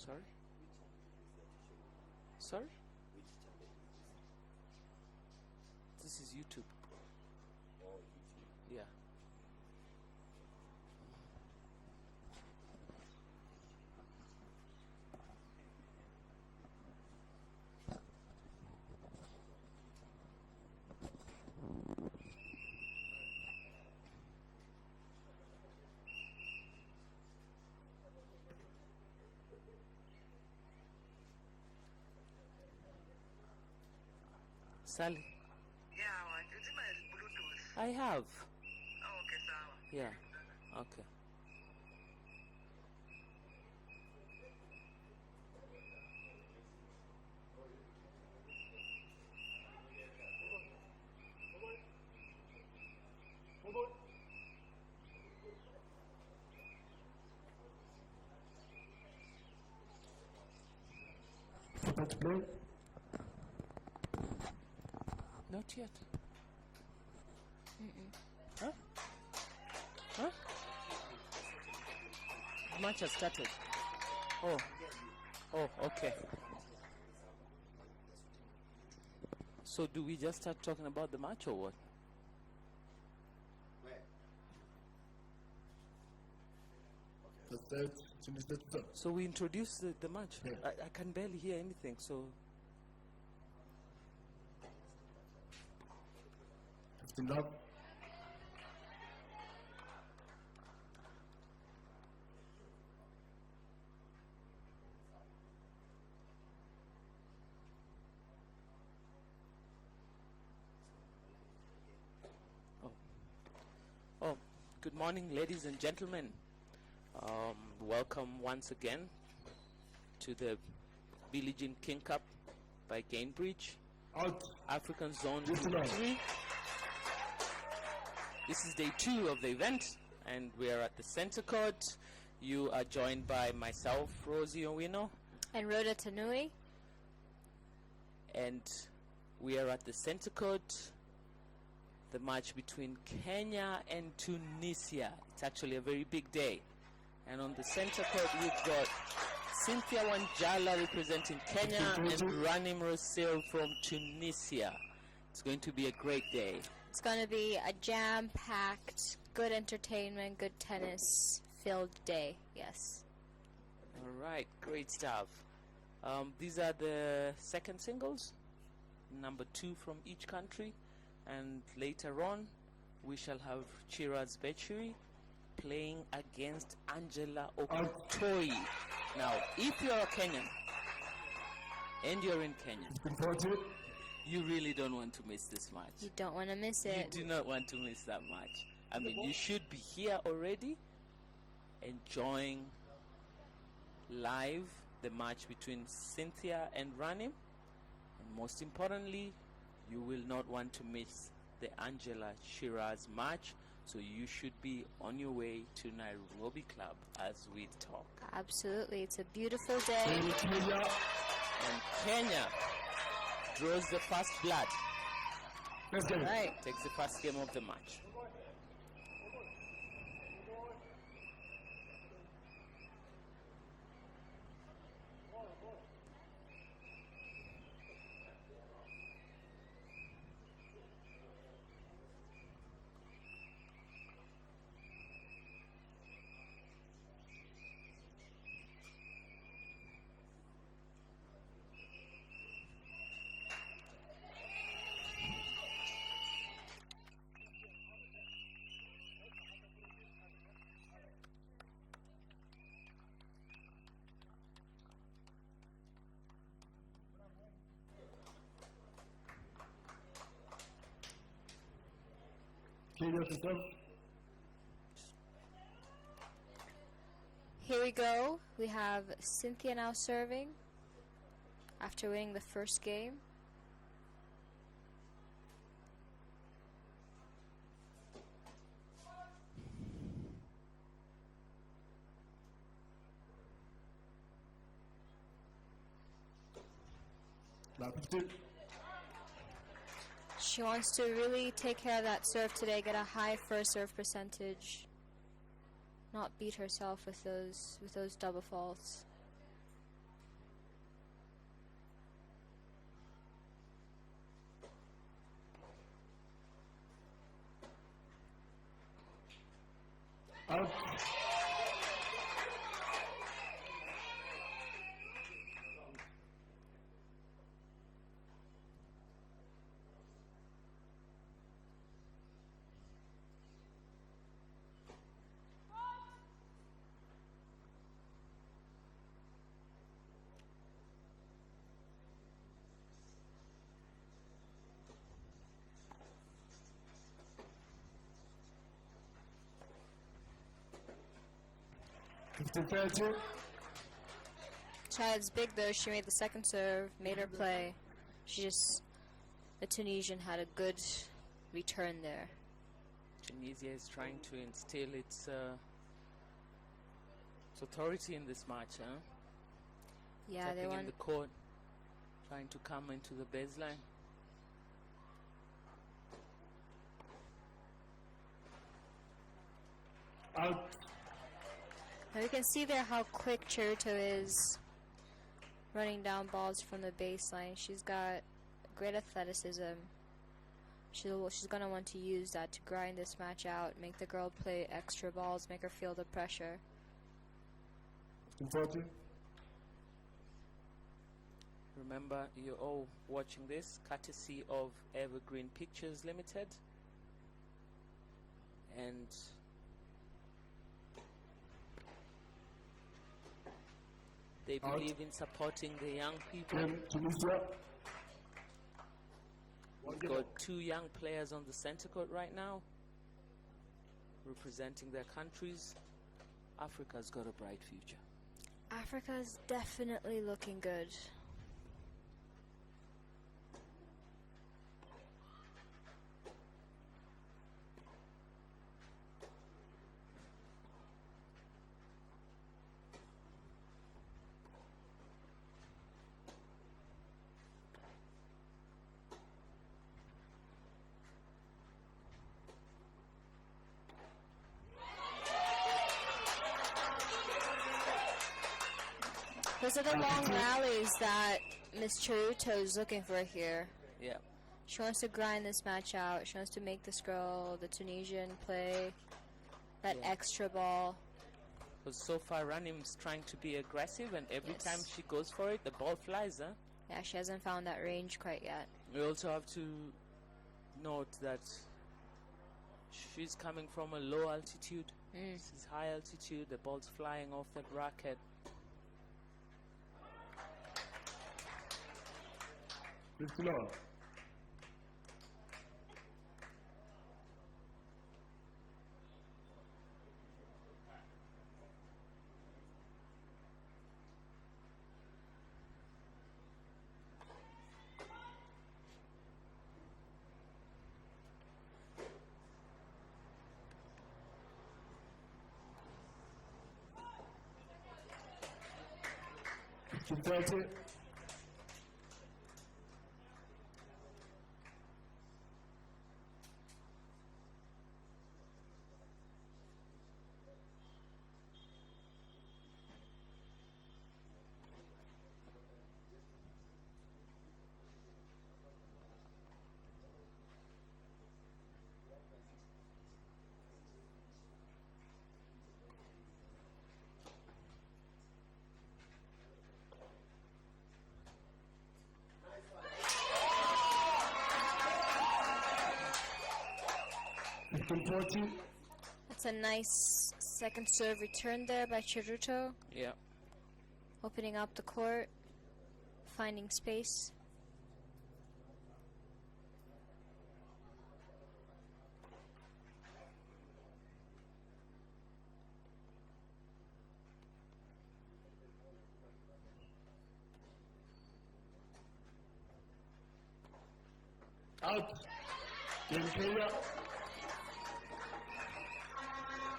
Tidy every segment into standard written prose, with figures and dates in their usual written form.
Sorry? Sorry? This is YouTube. Yeah. Sally, Yeah, it's my Bluetooth. I have. Oh, okay, sawa. Yeah. Okay. About to play? Not yet. Huh? Huh? The match has started. Oh. Oh, okay. So do we just start talking about the match or what? So we introduce the match. Yeah. I can barely hear anything, so 15 love. oh, good morning, ladies and gentlemen. Welcome once again to the Billie King Cup by Gainbridge, Out. African Zone Yes, Group ma'am. 3. This is day 2 of the event, and we are at the center court. You are joined by myself, Rosie Owino, And Rhoda Tanui. and we are at the center court. The match between Kenya and Tunisia. It's actually a very big day. And on the center court, we've got Cynthia Wanjala representing Kenya and Ranim Rosil from Tunisia. It's going to be a great day. It's going to be a jam-packed, good entertainment, good tennis-filled day. Yes. All right, great stuff. These are the second singles, number 2 from each country. And later on, we shall have Chiraz Bechiri playing against Angela Okutoi. Now, if you're a Kenyan and you're in Kenya, Looking forward to it. you really don't want to miss this match. You don't want to miss You it. do not want to miss that match. I mean, you should be here already enjoying live the match between Cynthia and Ranim. And most importantly, you will not want to miss the Angela Shiraz match. So you should be on your way to Nairobi Club as we talk. Absolutely. It's a beautiful day. Hey, Tunisia. And Kenya draws the first blood. Let's get it. Right. Takes the first game of the match. Kenya to serve. Here we go. We have Cynthia now serving after winning the first game. Love 15. She wants to really take care of that serve today, get a high first serve percentage, not beat herself with those double faults. Out. Fifteen 30. Chad's big though. She made the second serve, made her play. The Tunisian had a good return there. Tunisia is trying to instill its authority in this match, huh? Yeah, they Tapping in won. the court, trying to come into the baseline. Out. Now you can see there how quick Cherito is running down balls from the baseline. She's got great athleticism. She's going to want to use that to grind this match out, make the girl play extra balls, make her feel the pressure. 40. Remember, you're all watching this courtesy of Evergreen Pictures Limited. And they Out. believe in supporting the young people. Game Tunisia. One We've game. got 2 young players on the center court right now, representing their countries. Africa's got a bright future. Africa's definitely looking good. Those are the long rallies that Miss Cherito is looking for here. Yeah. She wants to grind this match out. She wants to make this girl, the Tunisian, play that Yeah. extra ball. Because so far Ranim's trying to be aggressive, and every Yes. time she goes for it, the ball flies, huh? Yeah, she hasn't found that range quite yet. We also have to note that she's coming from a low altitude. This is high altitude, the ball's flying off that racket. 59. Fifteen 30. Fifteen 40. That's a nice second serve return there by Cherito, Yeah. opening up the court, finding space. Out. Game Kenya.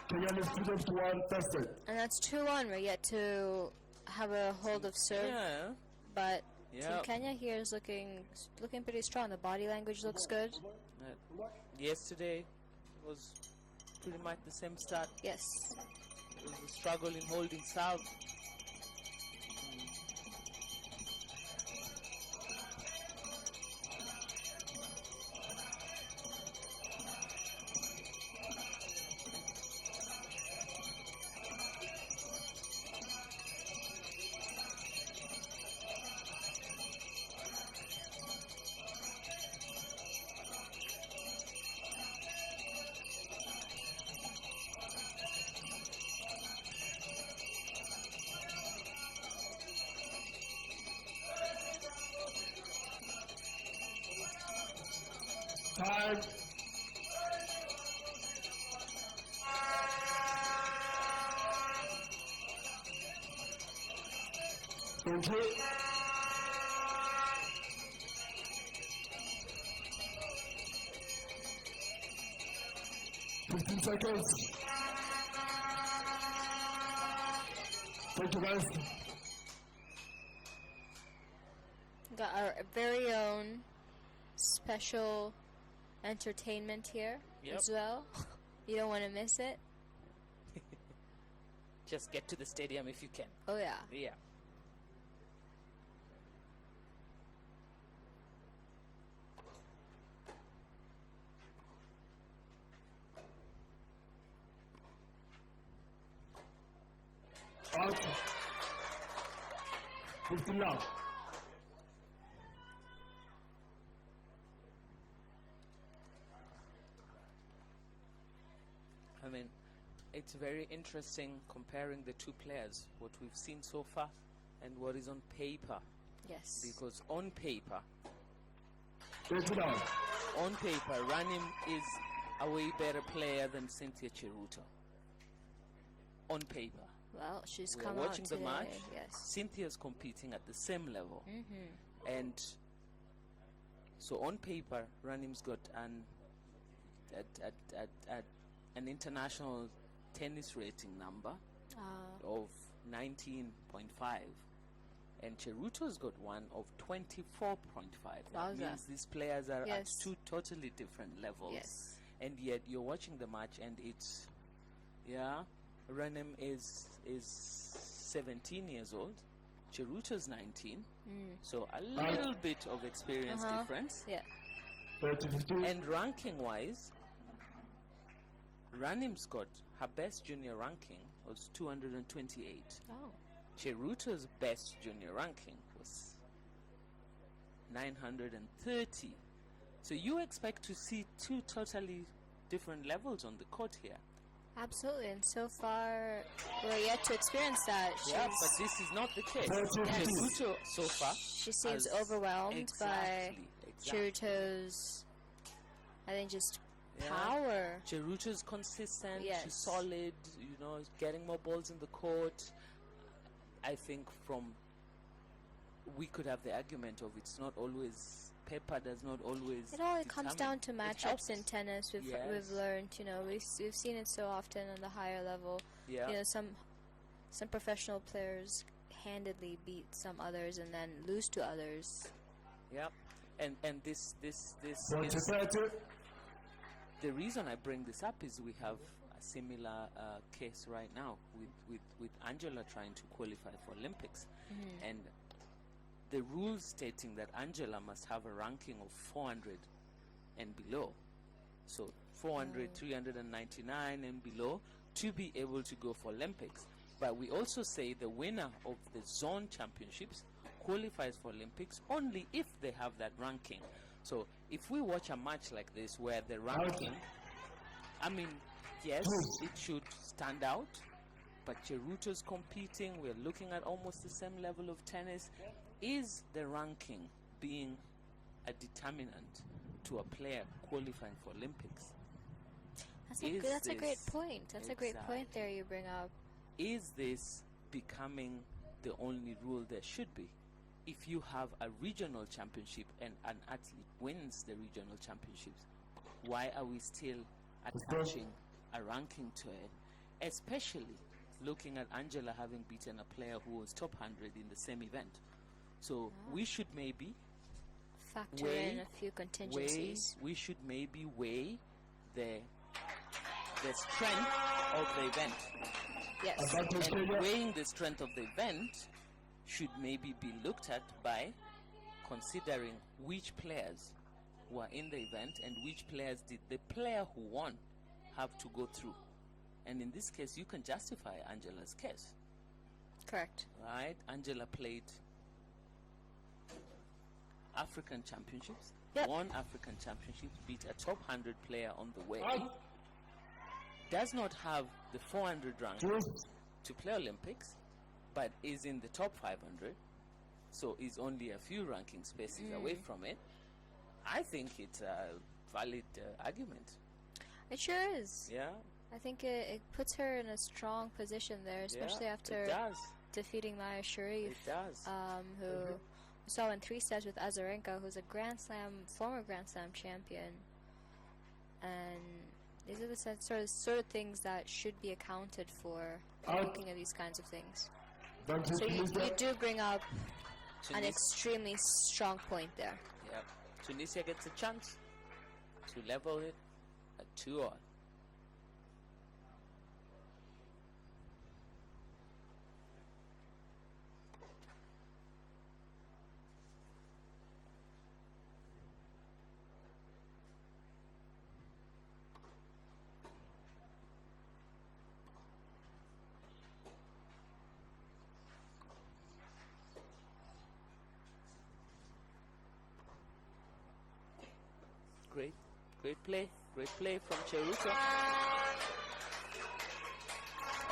Kenya is 2-1 tested. And that's 2-1. We're yet to have a hold of serve, Yeah. but Yeah. Team Kenya here is looking pretty strong. The body language looks good. Yesterday was pretty much the same start. Yes. It was a struggle in holding serve. Time. 20. 15 seconds. Thank you, guys. Got our very own special entertainment here Yep. as well. You don't want to miss it. Just get to the stadium if you can. Oh yeah. Yeah. Out. 15 now. I mean, it's very interesting comparing the two players, what we've seen so far and what is on paper. Yes. Because on paper, 20 now. Ranim is a way better player than Cynthia Cheruto. On paper. Well, she's We are come watching out the today. match. Yes. Cynthia's competing at the same level. Mm-hmm. And so on paper, Ranim's got an international tennis rating number of 19.5, and Cheruto's got one of 24.5. That Wowza. means these players are Yes. at two totally different levels. Yes. And yet you're watching the match, and it's, yeah, Ranim is 17 years old, Cheruto's 19, so a little bit of experience difference. Yeah. 30, 15. And ranking-wise, Ranim's got her best junior ranking was 228. Oh. Cheruto's best junior ranking was 930. So you expect to see two totally different levels on the court here. Absolutely, and so far we're yet to experience that. Yeah, but this is not the case. Cheruto so far. She seems has- overwhelmed by exactly. Cheruto's, I think, just Yeah. power. Cheruto's consistent, Yes. she's solid, getting more balls in the court. I think we could have the argument of it's not always, Pepper does not always. It all comes down to determine. It matchups helps. in tennis. We've Yes. learned, we've seen it so often on the higher level. Yeah. Some professional players handedly beat some others and then lose to others. Yeah. And this 20, is 30. the reason I bring this up is we have a similar case right now with Angela trying to qualify for Olympics, and the rules stating that Angela must have a ranking of 400 and below, so 400, 399 and below to be able to go for Olympics. But we also say the winner of the zone championships qualifies for Olympics only if they have that ranking. So if we watch a match like this where the ranking, I mean, yes, it should stand out, but Cheruto's competing, we're looking at almost the same level of tennis. Is the ranking being a determinant to a player qualifying for Olympics? That's a great this- point. That's a great point there you bring up. Is this becoming the only rule there should be? If you have a regional championship and an athlete wins the regional championships, why are we still attaching a ranking to it? Especially looking at Angela having beaten a player who was top 100 in the same event. So we should maybe Factor in a few contingencies. we should maybe weigh the strength of the event. Yes. And weighing the strength of the event should maybe be looked at by considering which players were in the event and which players did the player who won have to go through. And in this case, you can justify Angela's case. Correct. Right? Angela played African championships, won African championships, beat a top 100 player on the way, does not have the 400 rank to play Olympics, but is in the top 500, so is only a few ranking spaces away from it. I think it's valid argument. It sure is. Yeah, I think it puts her in a strong position there, especially yeah, after it does. defeating Maya Sharif, It does. who we saw in 3 sets with Azarenka, who's a former Grand Slam champion. And these are the sort of things that should be accounted for when looking at these kinds of things. So you do bring up an extremely strong point there. Yep. Tunisia gets a chance to level it at 2-all. Great play from Cheruto.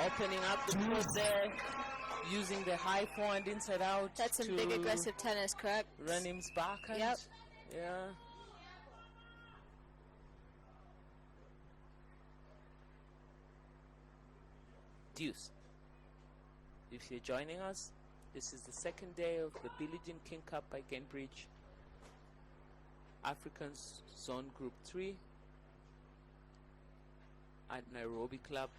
Opening up the court there, using the high point inside out. That's some big aggressive tennis, correct? Run him's backhand. Yep. Yeah. Deuce. If you're joining us, this is the second day of the Billie King Cup by Cambridge. African Zone Group 3 at Nairobi Club.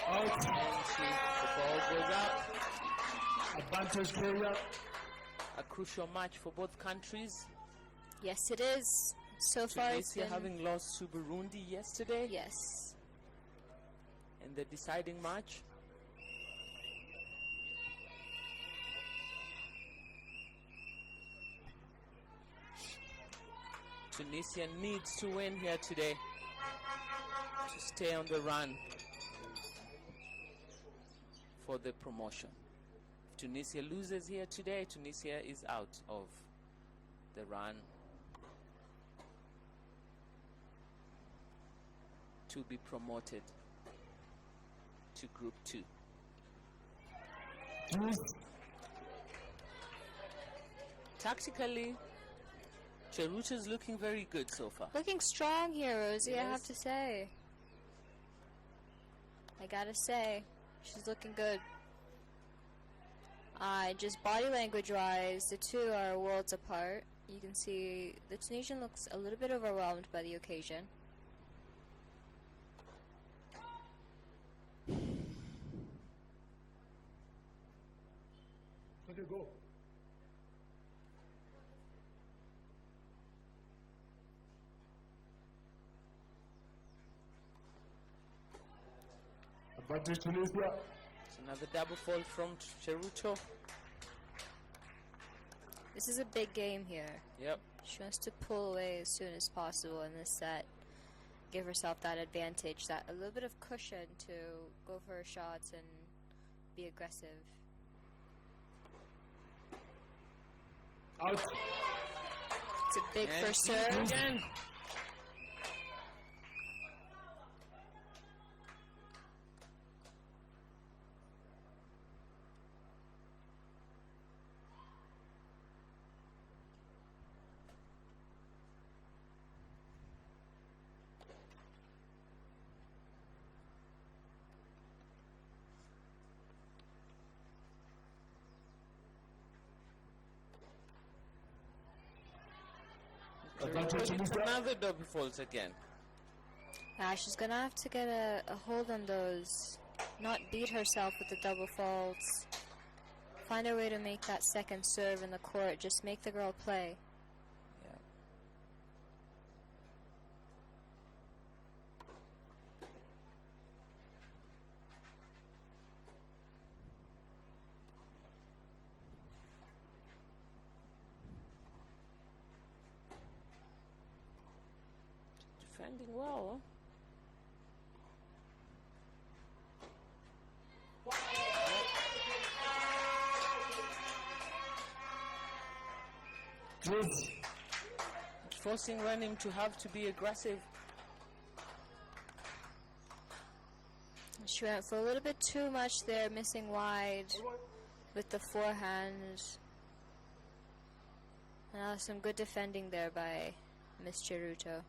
Out. And the ball goes up. Advantage Korea. A crucial match for both countries. Yes, it is. So far, it's Tunisia been... having lost to Burundi yesterday Yes. in the deciding match. Tunisia needs to win here today to stay on the run for the promotion. If Tunisia loses here today, Tunisia is out of the run to be promoted to Group 2. Tactically, Cheruto's looking very good so far. Looking strong here, Rosie, I have Yes. to say. I gotta say, she's looking good. Just body language wise, the two are worlds apart. You can see the Tunisian looks a little bit overwhelmed by the occasion. Okay, go. Advantage Tunisia. It's another double fault from Cheruto. This is a big game here. Yep. She wants to pull away as soon as possible in this set. Give herself that advantage, that a little bit of cushion to go for her shots and be aggressive. Out. It's a big And first serve. again. Advantage It's Tunisia. another double fault again. Yeah, she's gonna have to get a hold on those. Not beat herself with the double faults. Find a way to make that second serve in the court. Just make the girl play. Yeah. Defending well, Yes. forcing Ranim to have to be aggressive. She went for a little bit too much there, missing wide with the forehand. Some good defending there by Miss Chiruto.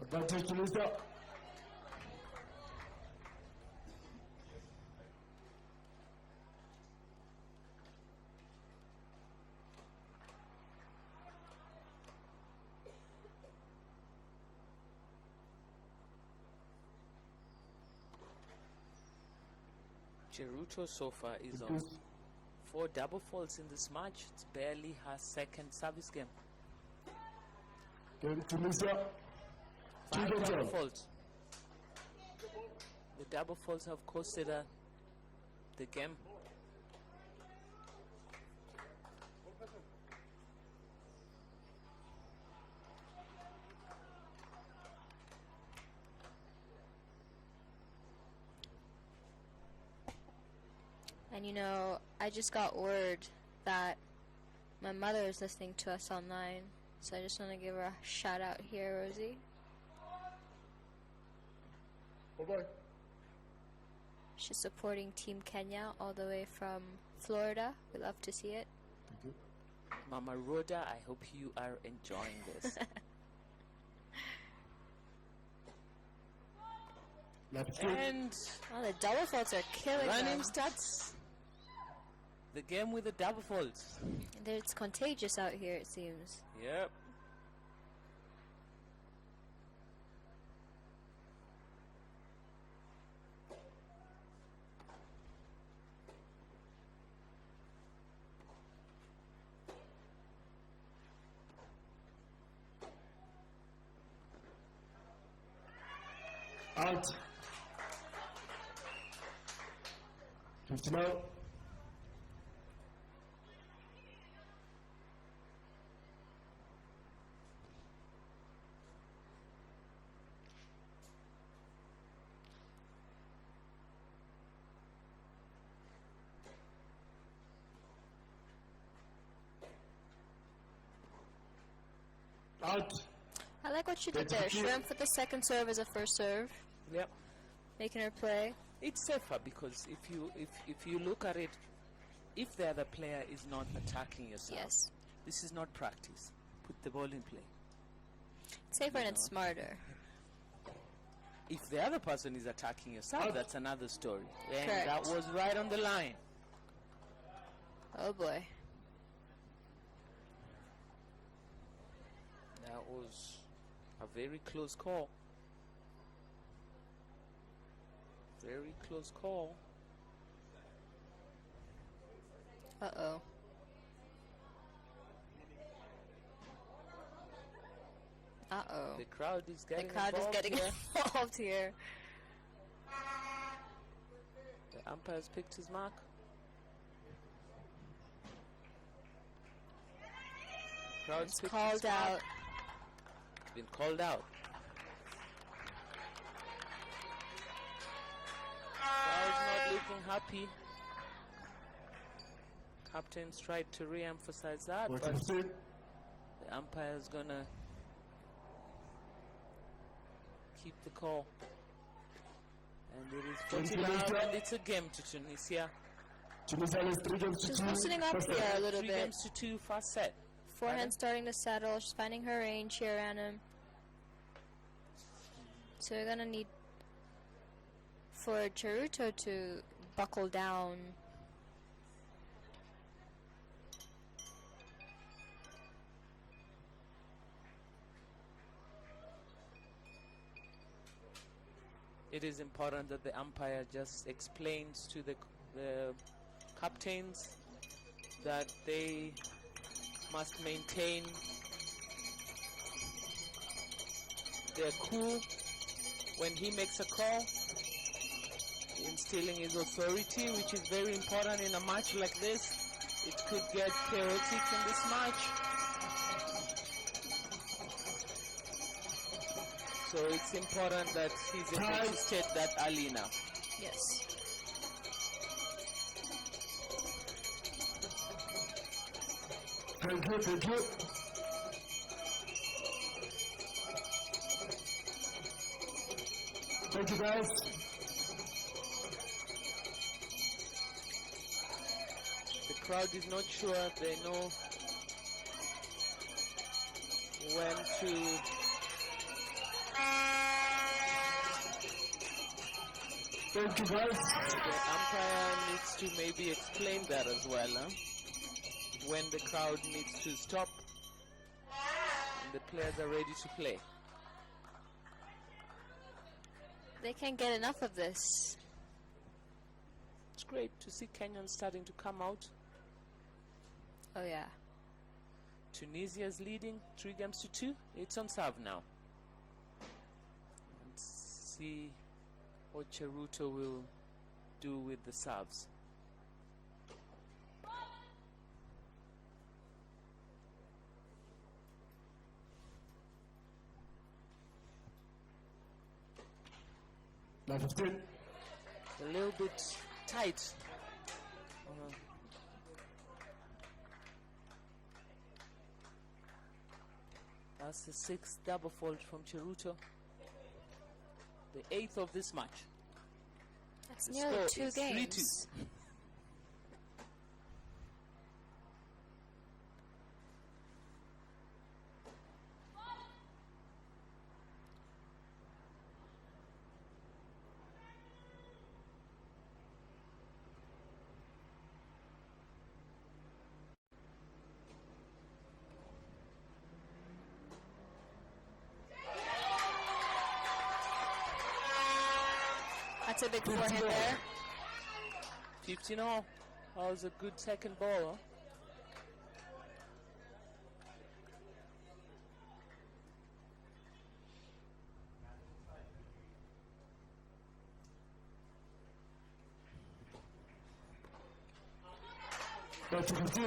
Advantage Tunisia. Chiruto so far is on 4 double faults in this match. It's barely her second service game. Game Tunisia. 5 games double on. faults. The double faults have costed her the game. And you know, I just got word that my mother is listening to us online, so I just want to give her a shout out here, Rosie. Bye-bye. She's supporting Team Kenya all the way from Florida. We love to see it. Thank you. Mama Rhoda, I hope you are enjoying this. Left foot. And Oh, the double faults are killing running them. starts the game with the double faults. It's contagious out here, it seems. Yep. Out. 50 now. Out. I like what she did there. She went for the second serve as a first serve, Yep. making her play. It's safer because if you look at it, if the other player is not attacking yourself, Yes. this is not practice. Put the ball in play. It's safer and it's smarter. If the other person is attacking yourself, that's another story. And Correct. that was right on the line. Oh boy. That was a very close call. Very close call. Uh-oh. Uh-oh. The crowd is The getting crowd is involved getting here. involved here. The umpire's picked his mark. Crowd's It's picked called his mark. out. It's been called out. Crowd's not looking happy. Captain's tried to re-emphasize that, What but you say? the umpire's gonna keep the call. And it is 40 Tunisia. now, and it's a game to Tunisia. Tunisia has 3 games to She's 2. loosening up First here set. a little 3 bit. games to 2, fast set. Forehand starting to settle. She's finding her range here on him. So we're gonna need for Chiruto to buckle down. It is important that the umpire just explains to the captains that they must maintain their cool when he makes a call, instilling his authority, which is very important in a match like this. It could get chaotic in this match. So it's important that he's able to state that early now. Yes. Thank you, thank you. Thank you, guys. The crowd is not sure. They know when to Thank you, guys. the umpire needs to maybe explain that as well, huh? When the crowd needs to stop and the players are ready to play. They can't get enough of this. It's great to see Kenyans starting to come out. Oh yeah. Tunisia's leading 3-2. It's on serve now. Let's see what Cheruto will do with the serves. Now 15. A little bit tight. That's the 6th double fault from Cheruto. The 8th of this match. That's The nearly score 2 is 3-2. games. That's a big forehand there. 15 all. That was a good second ball, huh? Now 15.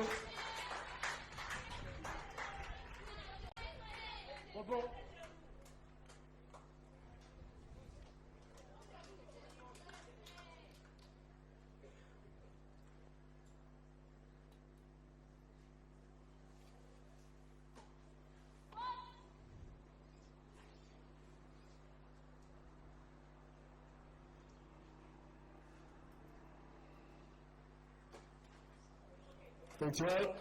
One ball. Thanks, right?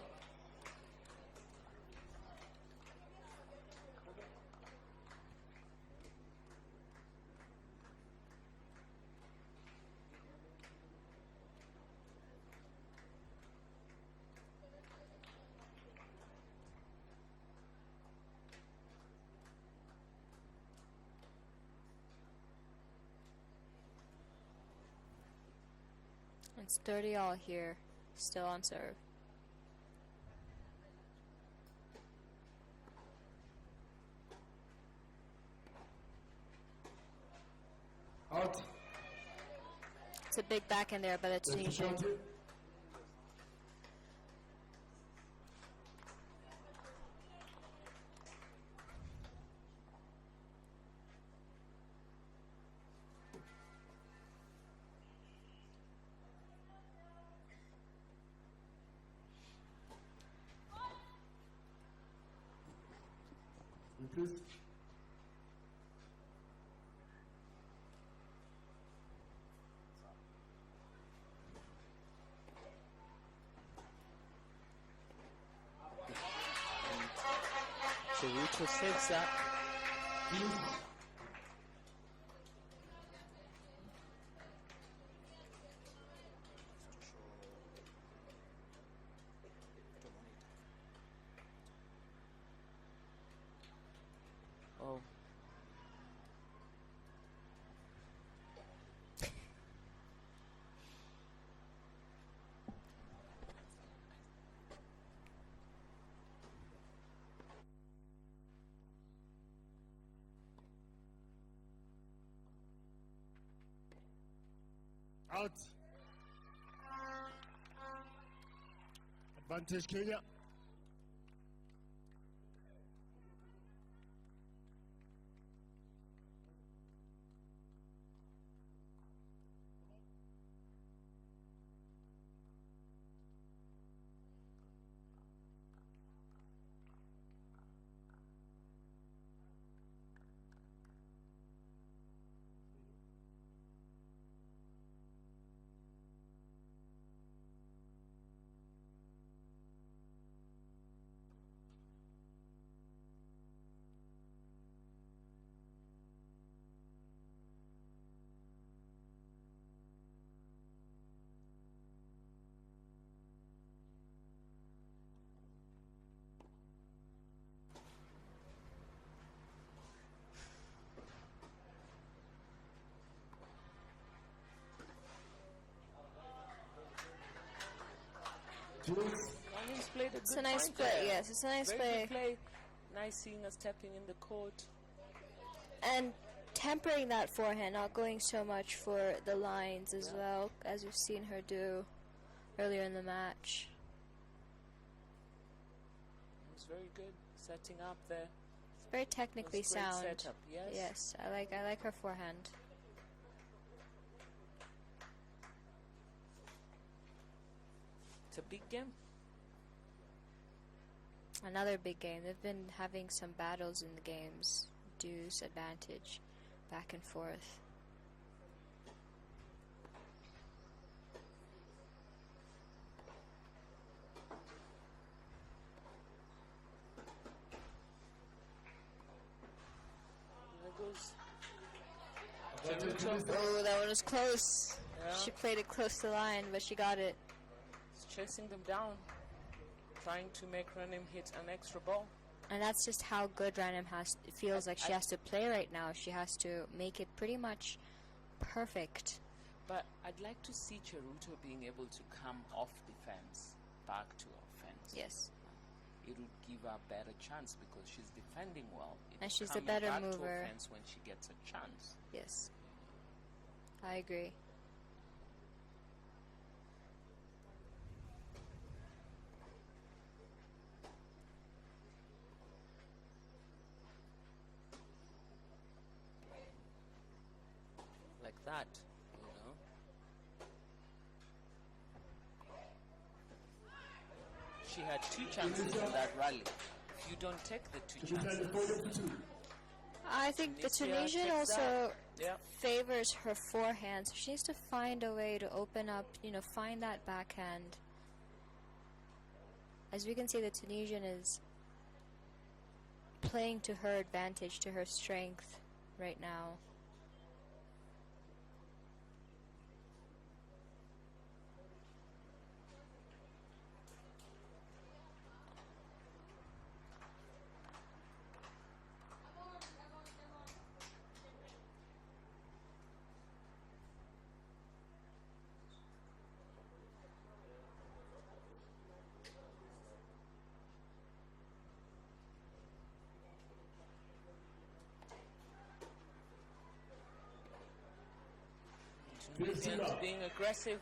It's 30 all here. Still on serve. Out. It's a big backhand there by the Tunisian. Please. Cheruto saves that. Oh. Out. Advantage Kenya. Rannim's played a good It's a nice point play, there. yes, it's a nice Very play. good play. Nice seeing us stepping in the court. And tempering that forehand, not going so much for the lines as well, as we've seen her do earlier in the match. It was very good setting up there. It's very technically It was great sound. setup, yes. Yes, I like her forehand. It's a big game. Another big game. They've been having some battles in the games. Deuce, advantage, back and forth. There goes Cheruto. Oh, that one was close. Yeah. She played it close to the line, but she got it. He's chasing them down, trying to make Rannim hit an extra ball. And that's just how good Rannim feels like she has to play right now. She has to make it pretty much perfect. But I'd like to see Cheruto being able to come off defense back to offense. Yes. It would give her a better chance because she's defending well. It's And she's the coming better back mover. to offense when she gets a chance. Yes. I agree. Like that, you know. She had 2 chances in that rally. If you don't take the 2 chances, I think the Tunisia Tunisian takes also that. Yeah. favors her forehand, so she needs to find a way to open up, find that backhand. As we can see, the Tunisian is playing to her advantage, to her strength right now. Tunisians being aggressive.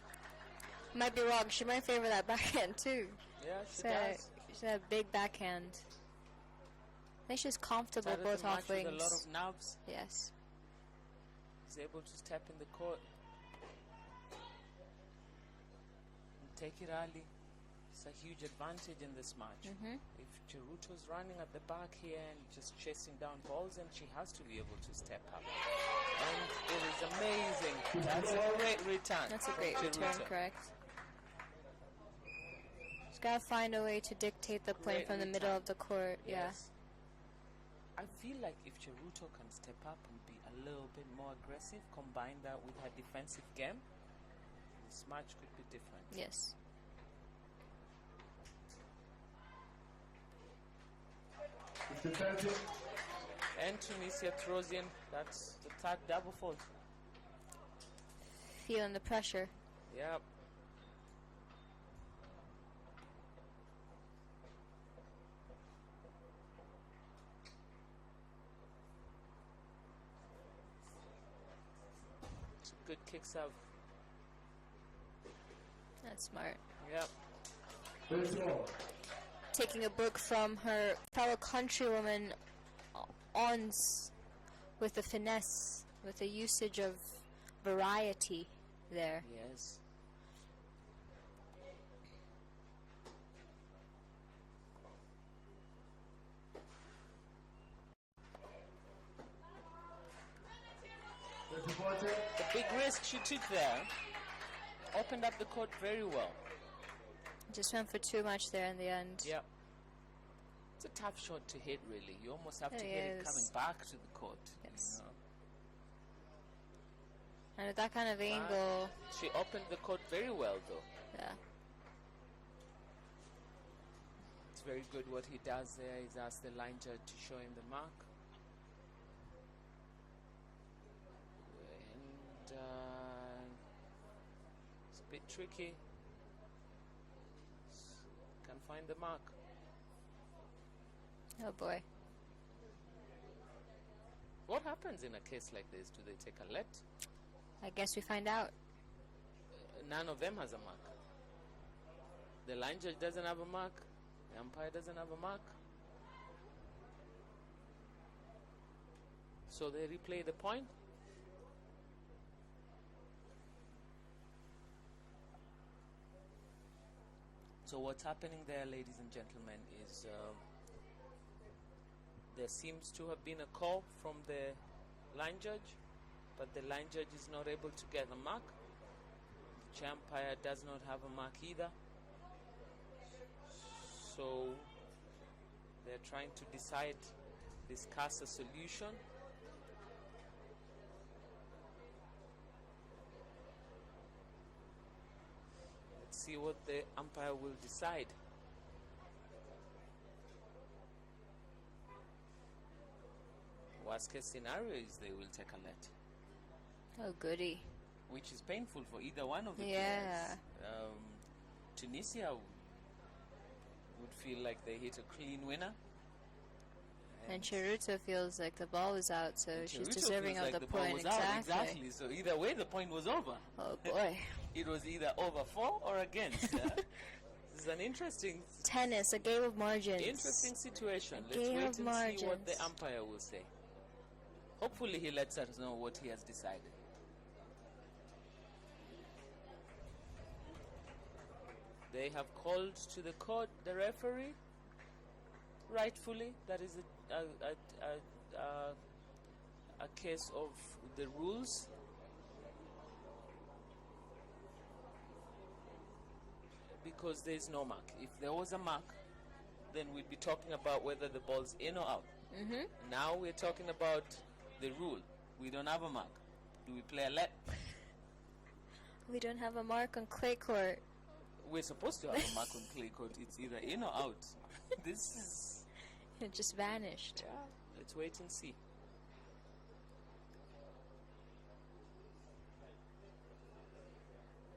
Might be wrong. She might favor that backhand too. Yeah, she So does. she's a big backhand. I think she's comfortable Started both the match off with a wings. lot of nerves. Yes. He's able to step in the court and take it early. It's a huge advantage in this match. If Cheruto's running at the back here and just chasing down balls, and she has to be able to step up. And it is amazing. That's a great return. That's a from great return, Cheruto. correct. She's got to find a way to dictate the play Great from the middle return. of the court. Yes. I feel like if Cheruto can step up and be a little bit more aggressive, combine that with her defensive game, this match could be different. Yeah. Yes. And Tunisia throws in, that's the 3rd double fault. Feeling the pressure. Yep. It's a good kick serve. That's smart. Yep. Taking a book from her fellow countrywoman, Ons, with the finesse, with the usage of variety there. Yes. The big risk she took there opened up the court very well. Just went for too much there in the end. Yep. It's a tough shot to hit, really. You almost have to It hit it is. coming back to the court. Yes. You know? And at that kind of angle, She opened the court very well, though. yeah. It's very good what he does there. He's asked the line judge to show him the mark. And it's a bit tricky. find the mark. Oh boy. What happens in a case like this? Do they take a let? I guess we find out. None of them has a mark. The line judge doesn't have a mark. The umpire doesn't have a mark. So they replay the point. So what's happening there, ladies and gentlemen, is there seems to have been a call from the line judge, but the line judge is not able to get a mark. The chair umpire does not have a mark either. So they're trying to discuss a solution. Let's see what the umpire will decide. Worst case scenario is they will take a let. Oh goody. Which is painful for either one of the Yeah. players. Tunisia would feel like they hit a clean winner. And Chiruto feels like the ball was out, so she's Chiruto deserving feels of like the ball point. was out. Exactly. Exactly. So either way, the point was over. Oh boy. It was either over for or against. This is an interesting Tennis, a game of margins. Interesting situation. A Let's game wait of and see what the margins. umpire will say. Hopefully he lets us know what he has decided. They have called to the court the referee, rightfully. That is a case of the rules. Because there is no mark. If there was a mark, then we'd be talking about whether the ball's in or out. Now we're talking about the rule. We don't have a mark. Do we play a let? We don't have a mark on clay court. We're supposed to have a mark on clay court. It's either in or out. This is... It just vanished. Yeah, let's wait and see.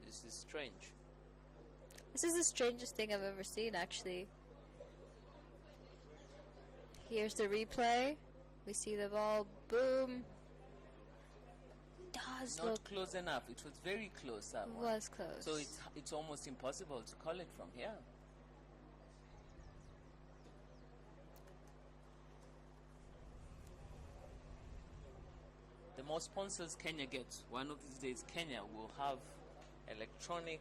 This is strange. This is the strangest thing I've ever seen, actually. Here's the replay. We see the ball. Boom. Does Not look. close enough. It was very close, that It one. was close. So it's almost impossible to call it from here. The more sponsors Kenya gets, one of these days Kenya will have electronic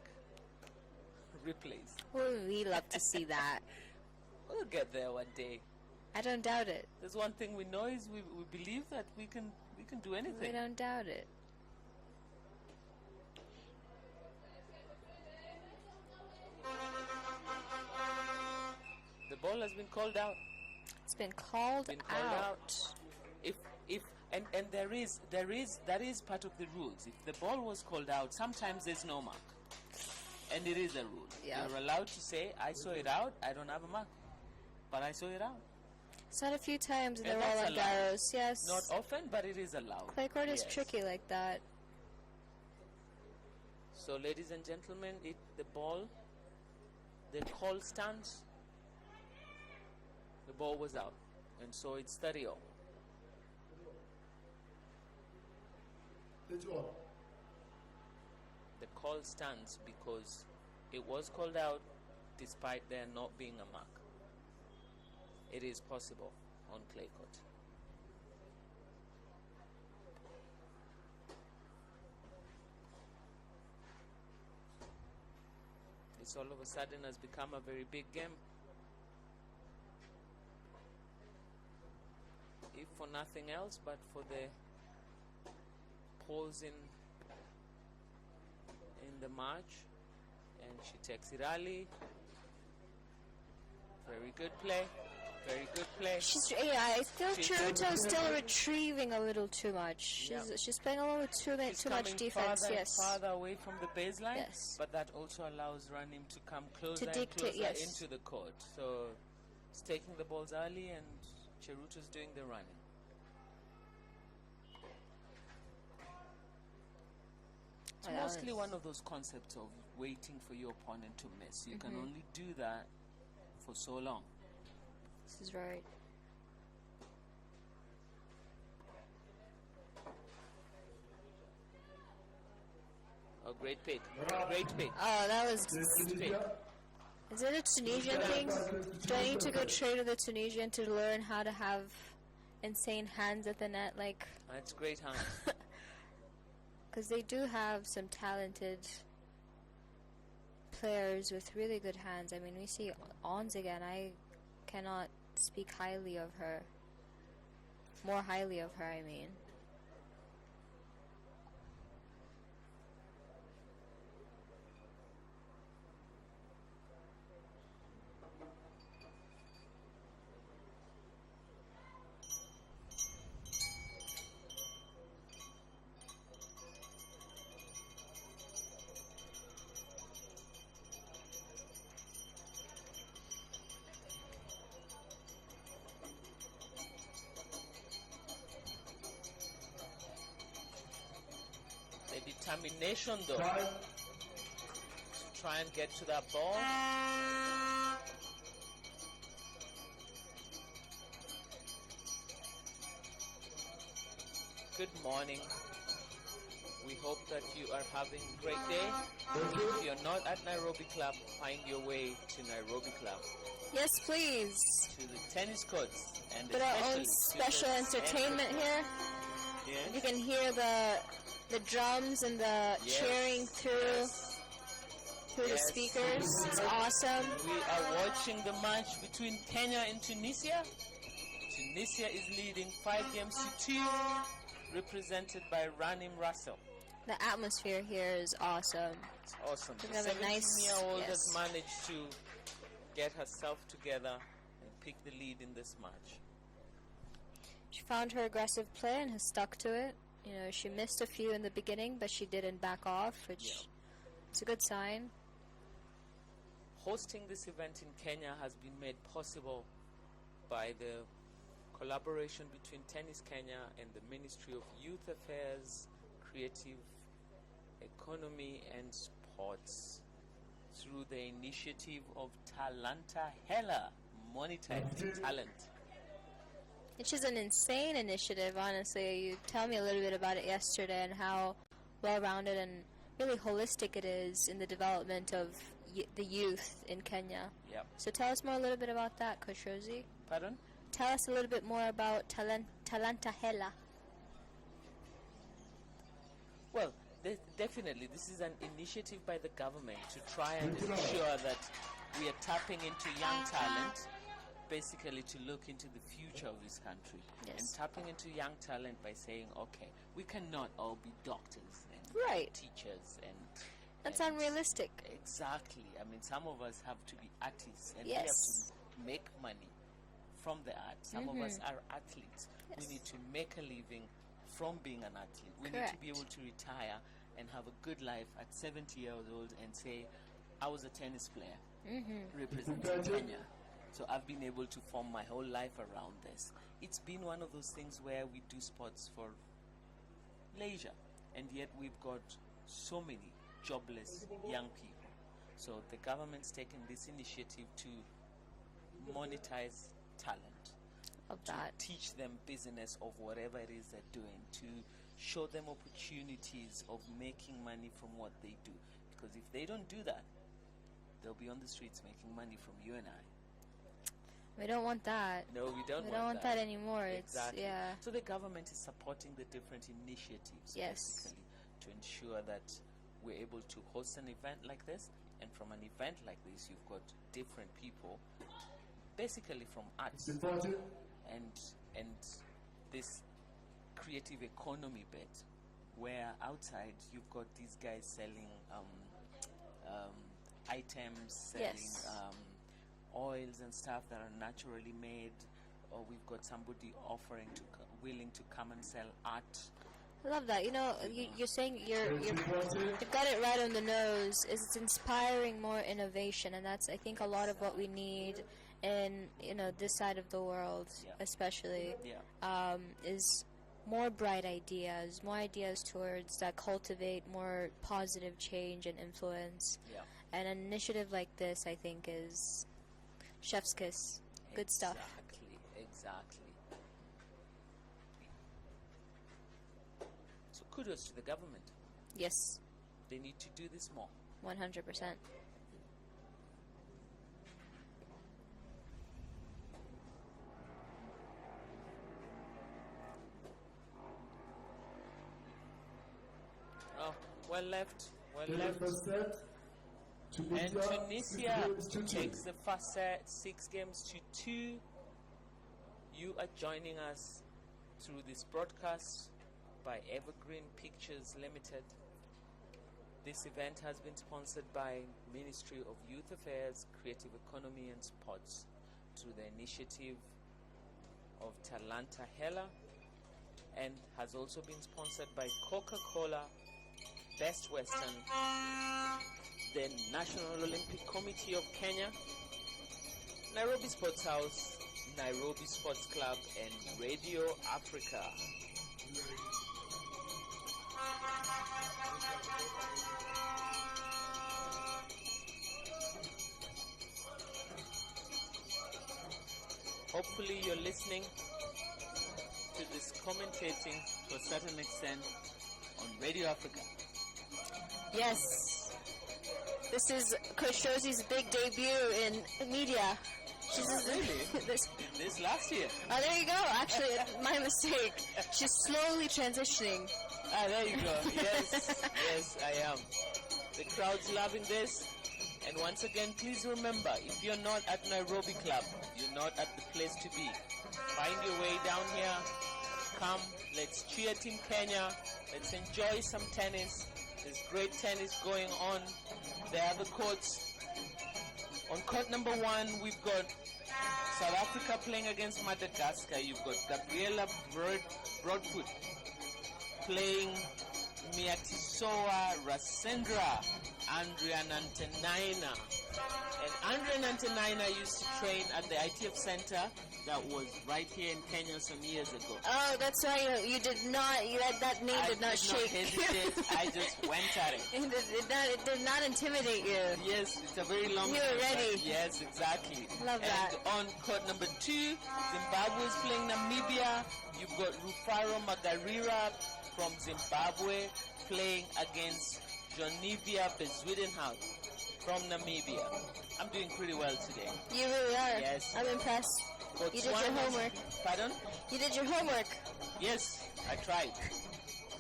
replays. Wouldn't we love to see that? We'll get there one day. I don't doubt it. There's one thing we know is we believe that we can do We anything. don't doubt it. The ball has been called out. It's been called, Been called out. If that is part of the rules. If the ball was called out, sometimes there's no mark, and it is a rule. Yeah. You're allowed to say, "I saw it out. I don't have a mark, but I saw it out." Said a few times in the And that's Roland allowed. Garros. Yes. Not often, but it is allowed. Clay court is Yes. tricky like that. So, ladies and gentlemen, the call stands. The ball was out, and so it's 30-0. Let's go. The call stands because it was called out despite there not being a mark. It is possible on clay court. This all of a sudden has become a very big game. If for nothing else, but for the pause in the match. And she takes it early. Very good play. Very good play. I feel She's Chiruto's still retrieving a little too much. Yeah. She's playing a little too She's much coming defense. farther, Yes. farther away from the baseline. Yes. But that also allows Ranim to come closer and dictate, closer yes. into the court. So it's taking the balls early, and Chiruto's doing the running. It's Oh, that mostly was- one of those concepts of waiting for your opponent to miss. You can only do that for so long. This is right. Oh, great pick. Great pick. Oh, that was. Great pick. Is it a Tunisian thing? Do I need to go trade with a Tunisian to learn how to have insane hands at the net? Like, That's great, huh? because they do have some talented players with really good hands. I mean, we see Ons again. I cannot speak highly of her. More highly of her, I mean. The determination, though, Time. to try and get to that ball. Good morning. We hope that you are having a great day. If you're not at Nairobi Club, find your way to Nairobi Club, Yes, please. to the tennis courts, and With our own especially to special the entertainment here. Yes. You can hear the drums and the Yes. cheering through the Yes. speakers. It's awesome. We are watching the match between Kenya and Tunisia. Tunisia is leading 5 games to 2, represented by Ranim Russell. The atmosphere here is awesome. It's awesome. We The have a nice- 17-year-old has yes. managed to get herself together and pick the lead in this match. She found her aggressive play and has stuck to it. You know, she missed a few in the beginning, but she didn't back off, which Yeah. is a good sign. Hosting this event in Kenya has been made possible by the collaboration between Tennis Kenya and the Ministry of Youth Affairs, Creative Economy and Sports through the initiative of Talanta Hela, monetizing talent. Which is an insane initiative, honestly. You tell me a little bit about it yesterday and how well-rounded and really holistic it is in the development of the youth in Kenya. Yep. So tell us more a little bit about that, Coach Rosie. Pardon? Tell us a little bit more about Talanta Hela. Well, definitely, this is an initiative by the government to try and ensure that we are tapping into young talent, basically to look into the future of this country. Yes. And tapping into young talent by saying, okay, we cannot all be doctors and Right. teachers and... That's and unrealistic. Exactly. I mean, some of us have to be artists and Yes. we have to make money from the art. Some of us are athletes. Yes. We need to make a living from being an athlete. We need to be Correct. able to retire and have a good life at 70 years old and say, I was a tennis player representing Kenya. So I've been able to form my whole life around this. It's been one of those things where we do sports for leisure, and yet we've got so many jobless young people. So the government's taken this initiative to monetize talent, Of to that. teach them business of whatever it is they're doing, to show them opportunities of making money from what they do. Because if they don't do that, they'll be on the streets making money from you and I. We don't want that. No, we don't We don't want that anymore. Exactly. It's, yeah. So the government is supporting the different initiatives, Yes. basically, to ensure that we're able to host an event like this. And from an event like this, you've got different people, basically from arts Important. and this creative economy bit, where outside you've got these guys selling items, selling Yes. oils and stuff that are naturally made, or we've got somebody offering to willing to come and sell art. I love that. You know, you're saying you've got it right on the nose. Is it's inspiring more innovation, and that's I think a lot of what we need in this side of the world, Yeah. especially, Yeah. is more bright ideas, more ideas towards that cultivate more positive change and influence. Yeah. And an initiative like this, I think, is Chef's kiss. Good stuff. Exactly. So kudos to the government. Yes, They need to do this more. 100%. Oh, well left. Well The left. first set. And Tunisia 2-2. takes the first set, 6 games to 2. You are joining us through this broadcast by Evergreen Pictures Limited. This event has been sponsored by Ministry of Youth Affairs, Creative Economy and Sports through the initiative of Talanta Hela, and has also been sponsored by Coca-Cola, Best Western, the National Olympic Committee of Kenya, Nairobi Sports House, Nairobi Sports Club, and Radio Africa. Hopefully you're listening to this commentating to a certain extent on Radio Africa. Yes. This is Coach Josie's big debut in media. She's Really? this. This last year. Oh, there you go. Actually, my mistake. She's slowly transitioning. Ah, there you go. Yes, yes, I am. The crowd's loving this. And once again, please remember, if you're not at Nairobi Club, you're not at the place to be. Find your way down here. Come, let's cheer Team Kenya. Let's enjoy some tennis. There's great tennis going on. There are the courts. On court number 1, we've got South Africa playing against Madagascar. You've got Gabriela Broadfoot playing Miatisoa Rasendra, Andrea Nantenaina. And Andrea Nantenaina used to train at the ITF Center that was right here in Kenya some years ago. Oh, that's right. You did not. That name did not shake. Hesitate. I just went at it. It did not intimidate you. Yes, it's a very long You were name, ready. but yes, exactly. Love that. And on court number 2, Zimbabwe is playing Namibia. You've got Rufaro Magarira from Zimbabwe playing against Jonivia Bezwidenhout from Namibia. I'm doing pretty well today. You really are. Yes. I'm impressed. You did your Botswana- homework. Pardon? You did your homework. Yes, I tried.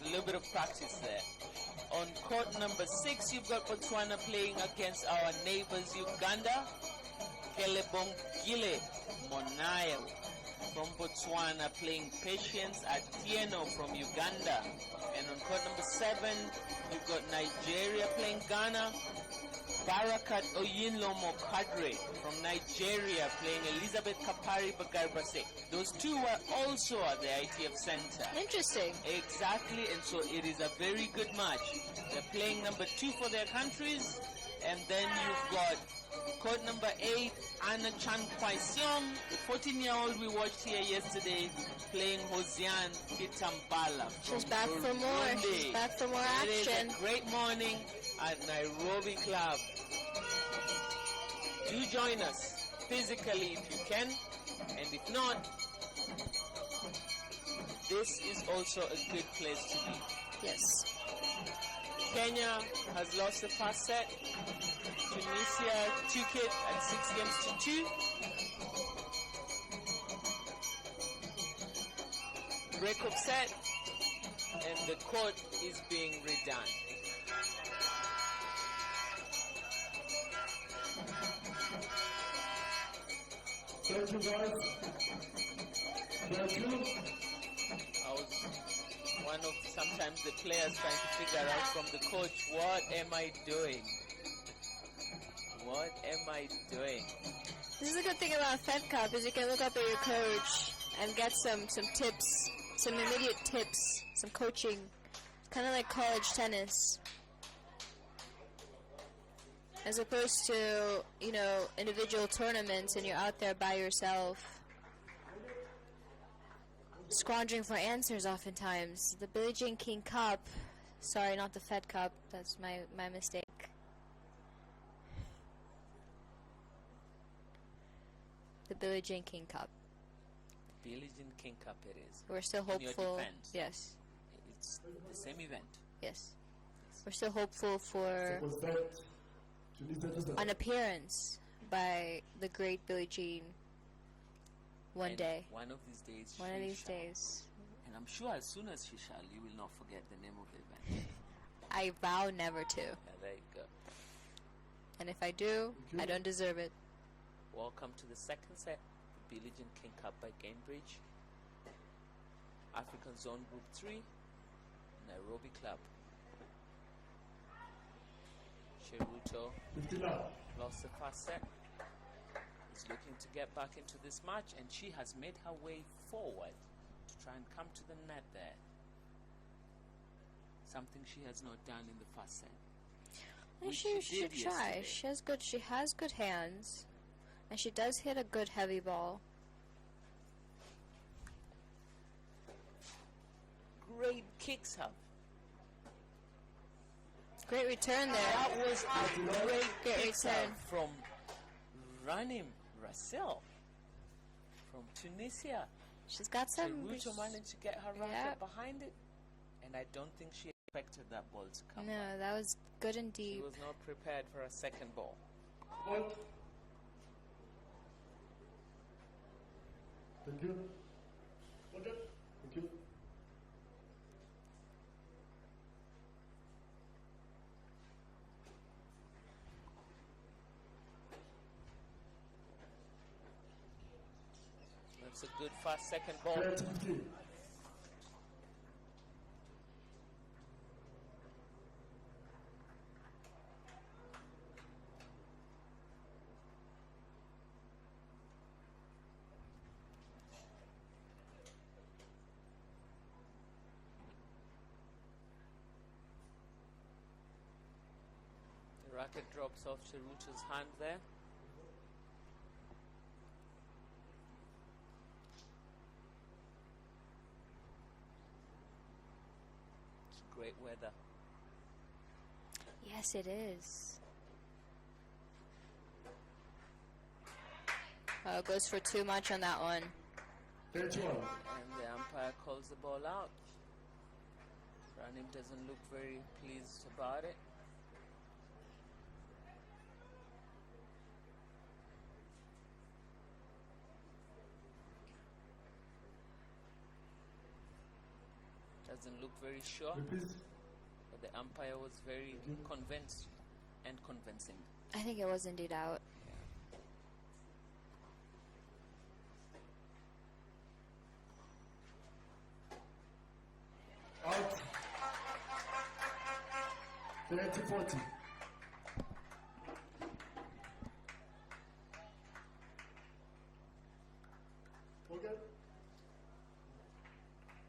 A little bit of practice there. On court number 6, you've got Botswana playing against our neighbors Uganda. Kelebongile Monayo from Botswana playing Patience Atieno from Uganda. And on court number 7, you've got Nigeria playing Ghana. Barakat Oyinlomo Kadre from Nigeria playing Elizabeth Kapari Bagarbase. Those two were also at the ITF Center. Interesting. Exactly, and so it is a very good match. They're playing number 2 for their countries, and then you've got court number 8, Anna Chan Kwaiseong, the 14-year-old we watched here yesterday, playing Hosian Kitambala. She's back for more. She's back for more action. It is a great morning at Nairobi Club. Do join us physically if you can, and if not, this is also a good place to be. Yes. Kenya has lost the first set. Tunisia took it at 6 games to 2. Break-up set, and the court is being redone. Thank you, guys. Thank you. I was one of sometimes the players trying to figure out from the coach, what am I doing? What am I doing? This is a good thing about Fed Cup is you can look up at your coach and get some tips, some immediate tips, some coaching. Kind of like college tennis. As opposed to, individual tournaments and you're out there by yourself. Squandering for answers oftentimes. The Billie Jean King Cup, sorry, not the Fed Cup, that's my mistake. the Billie Jean King Cup. Billie Jean King Cup it is. We're still In your hopeful. defense. Yes. It's the same event. Yes. We're still hopeful for an appearance by the great Billie Jean one And day. One of these days. One of she these shall. days. And I'm sure as soon as she shall, you will not forget the name of the event. I vow never to. Yeah, there you go. And if I do, I don't deserve it. Welcome to the second set, the Billie Jean King Cup by Cambridge. African Zone Group 3, Nairobi Club. Cheruto 50 love. lost the first set. Is looking to get back into this match, and she has made her way forward to try and come to the net there. Something she has not done in the first set. Which She she should did try. yesterday. She has good hands, and she does hit a good heavy ball. Great kicks up. Great return there. That was a great Great kicks return. up from Ranim Rassel from Tunisia. She's got some. Cheruto managed to get her racket Yeah. behind it, and I don't think she expected that ball to come No, back. that was good and She deep. was not prepared for a second ball. One. Thank you. Okay. Thank you. That's a good fast second ball. Fair to 15. The racket drops off Cheruto's hand there. It's great weather. Yes, it is. Oh, goes for too much on that one. 31. And the umpire calls the ball out. Ranim doesn't look very pleased about it. Doesn't look very sure, Repeat. but the umpire was very convinced and convincing. I think it was indeed out. Out. 30-40. Okay.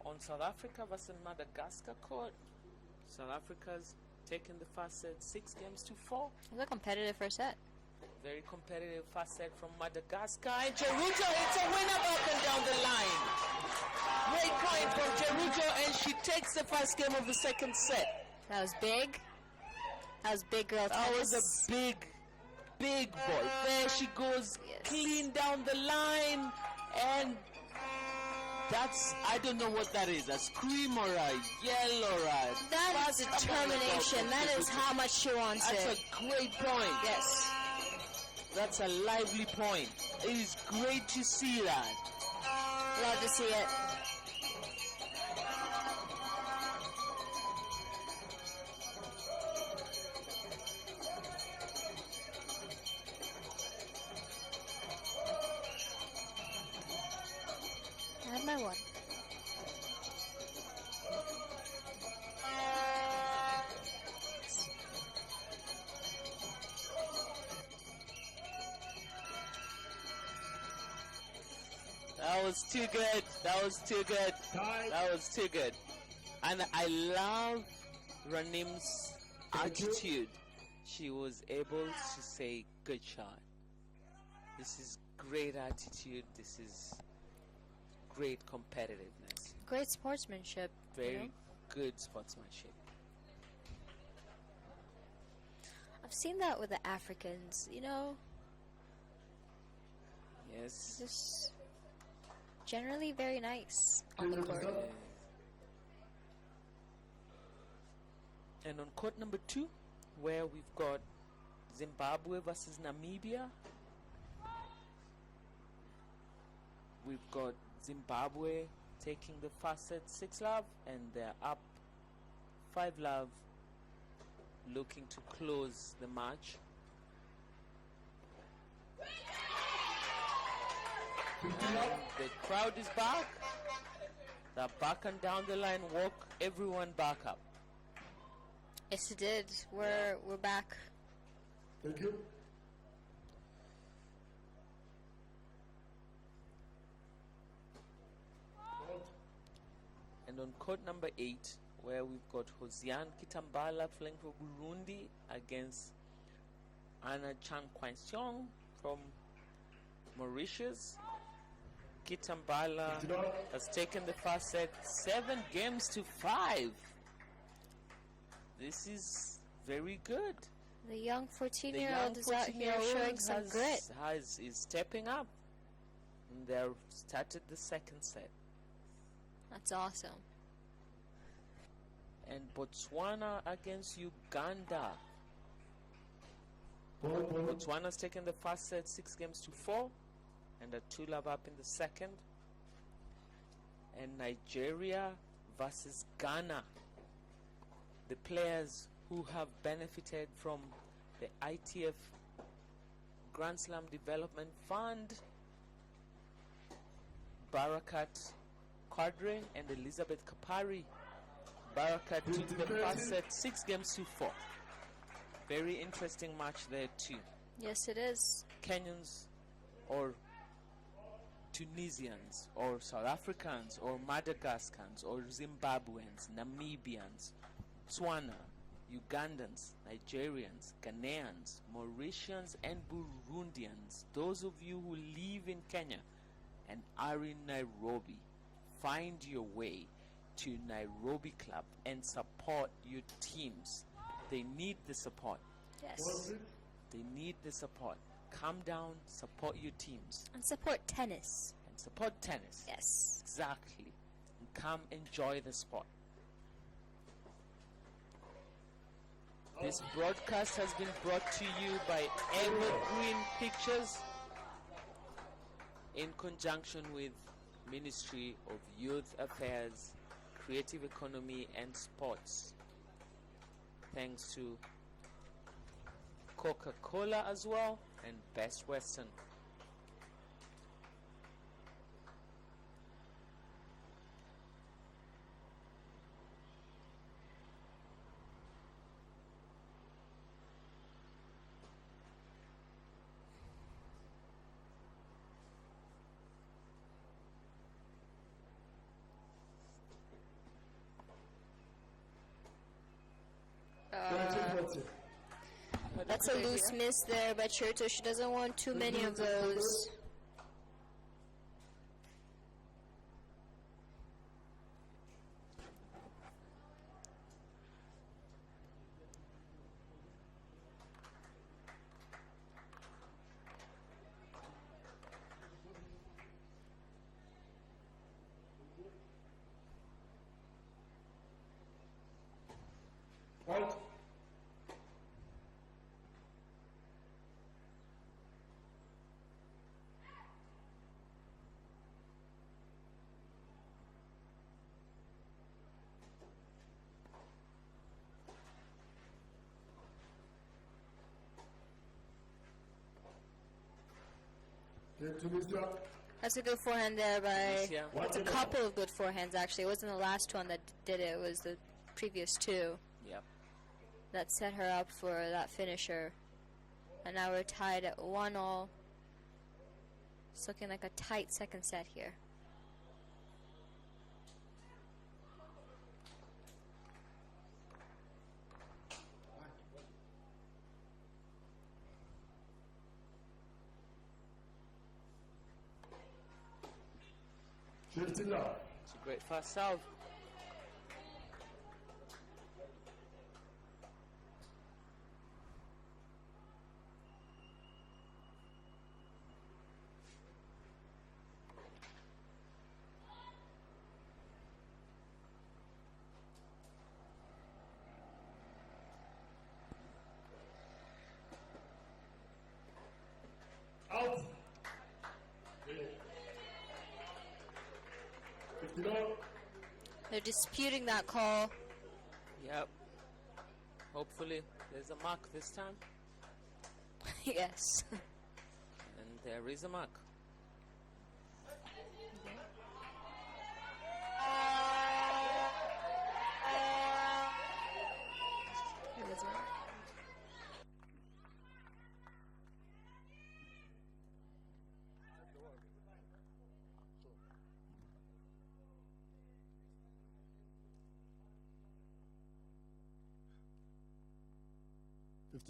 On South Africa versus Madagascar court, South Africa's taken the first set 6-4. It was a competitive first set. Very competitive first set from Madagascar. And Cheruto hits a winner back and down the line. Great point from Cheruto, and she takes the first game of the second set. That was big. That was big girl That tennis. was a big ball. There she goes, Yes. clean down the line, and that's, I don't know what that is, a scream or a yell or a... That is fast determination. ball. That is how much she wants That's it. a great point. Yes. That's a lively point. It is great to see that. Love to see it. I had my one. That was too good. That was too good. Tie. That was too good. And I love Ranim's Thank you. attitude. She was able to say, good shot. This is great attitude. This is great competitiveness. Great sportsmanship. you Very know? good sportsmanship. I've seen that with the Africans, you know. Yes. Just generally very nice on the court. And on court number 2, where we've got Zimbabwe versus Namibia. We've got Zimbabwe taking the first set 6-love, and they're up 5-love, looking to close the match. And the crowd is back. They're back and down the line. Walk everyone back up. Yes, it did. We're back. Thank you. And on court number 8, where we've got Hosiane Kitambala playing for Burundi against Anna Chan Kwansiong from Mauritius. Kitambala has taken the first set 7-5. This is very good. The young 14-year-old is out here showing some grit. Is stepping up. And they've started the second set. That's awesome. And Botswana against Uganda. Botswana's taken the first set 6-4 and a 2-love up in the second. And Nigeria versus Ghana. The players who have benefited from the ITF Grand Slam Development Fund, Barakat Quadri and Elizabeth Kapari. Barakat took the first set 6-4. Very interesting match there too. Yes, it is. Kenyans or Tunisians or South Africans or Madagascans or Zimbabweans, Namibians, Botswana, Ugandans, Nigerians, Ghanaians, Mauritians and Burundians. Those of you who live in Kenya and are in Nairobi, find your way to Nairobi Club and support your teams. They need the support. Yes. They need the support. Come down, support your teams. And support tennis. And support tennis. Yes. Exactly. And come enjoy the sport. This broadcast has been brought to you by Evergreen Pictures in conjunction with Ministry of Youth Affairs, Creative Economy and Sports. Thanks to Coca-Cola as well and Best Western. That's a loose miss there by Cherto. She doesn't want too many of those. Out. Tunisia. That's a good forehand there by... Tunisia. It's a couple of good forehands, actually. It wasn't the last one that did it. It was the previous two Yep. that set her up for that finisher. And now we're tied at 1-1. It's looking like a tight second set here. It's a great first serve. 50 all. They're disputing that call. Yep. Hopefully there's a mark this time. Yes. And there is a mark. It is right.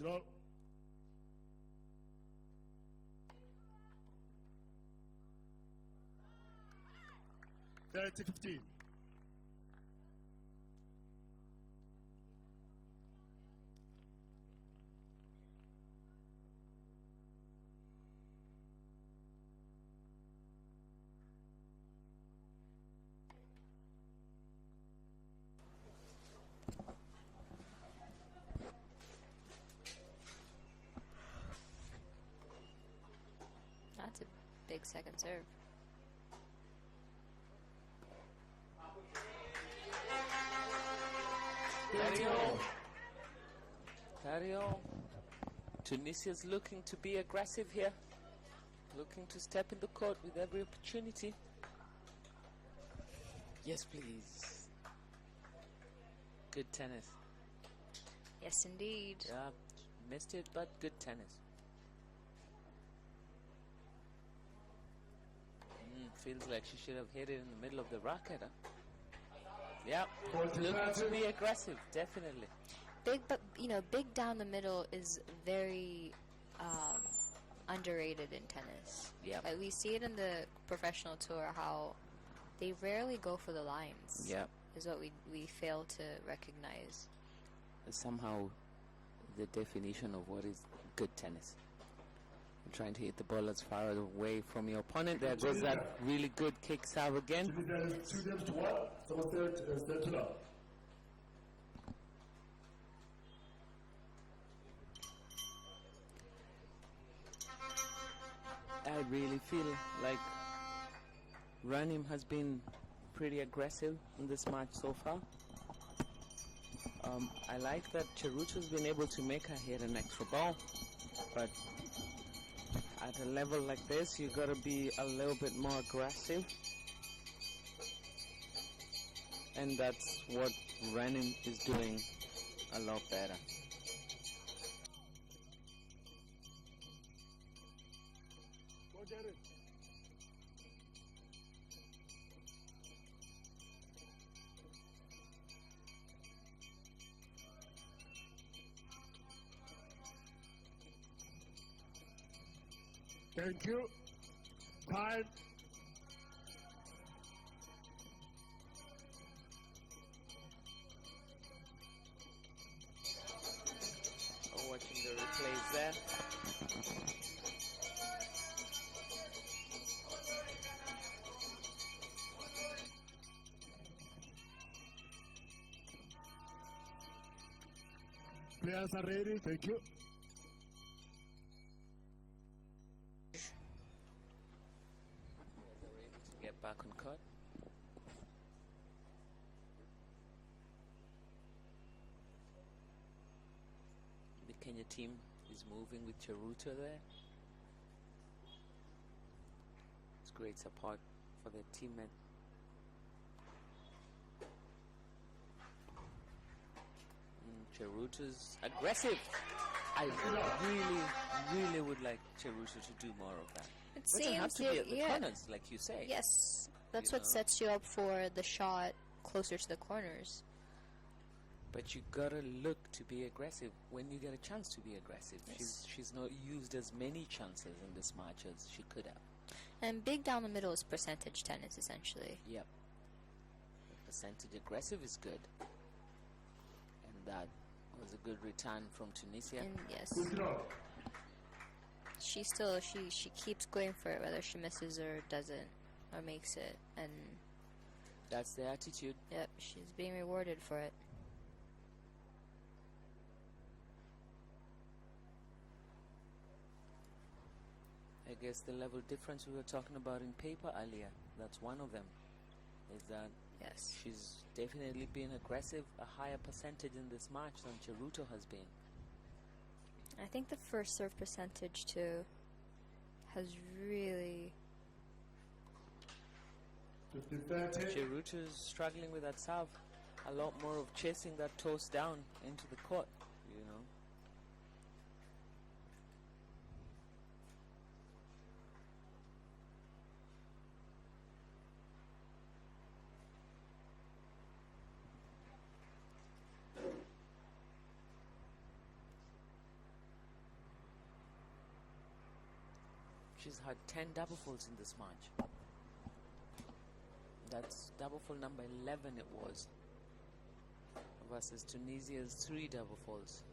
All. 30-15. That's a big second serve. Carry on. Tunisia's looking to be aggressive here. Looking to step in the court with every opportunity. Yes, please. Good tennis. Yes, indeed. Yeah, missed it, but good tennis. Feels like she should have hit it in the middle of the racket. Huh? Yeah, looking to be aggressive, definitely. Big, but big down the middle is very underrated in tennis. Yeah, Like we see it in the professional tour how they rarely go for the lines. yeah. Is what we fail to recognize. Somehow, the definition of what is good tennis. You're trying to hit the ball as far away from your opponent. There goes that really good kick serve again. 2 games to 1. Someone said to love. I really feel like Ranim has been pretty aggressive in this match so far. I like that Cherucho's been able to make her hit an extra ball, but at a level like this, you gotta be a little bit more aggressive, and that's what Ranim is doing a lot better. Go get it. Thank you. Time. Watching the replays there. Players are ready. Thank you. Get back on court. The Kenya team is moving with Cheruto there. It's great support for their teammate. Cheruto's aggressive. I really would like Cheruto to do more of that. It Doesn't have seems to be at the corners, like you say. Yes, that's You what know? sets you up for the shot closer to the corners. But you gotta look to be aggressive when you get a chance to be aggressive. Yes. She's not used as many chances in this match as she could have. And big down the middle is percentage tennis, essentially. Yep. The percentage aggressive is good. And that was a good return from Tunisia. And yes, Good job. she keeps going for it, whether she misses or doesn't, or makes it. And That's the attitude. yep, she's being rewarded for it. I guess the level difference we were talking about in paper earlier, that's one of them, is that Yes. she's definitely been aggressive, a higher percentage in this match than Cheruto has been. I think the first serve percentage too has really 15-30. Cheruto's struggling with that serve. A lot more of chasing that toss down into the court, you know. She's had 10 double faults in this match. That's double fault number 11 it was, versus Tunisia's 3 double faults.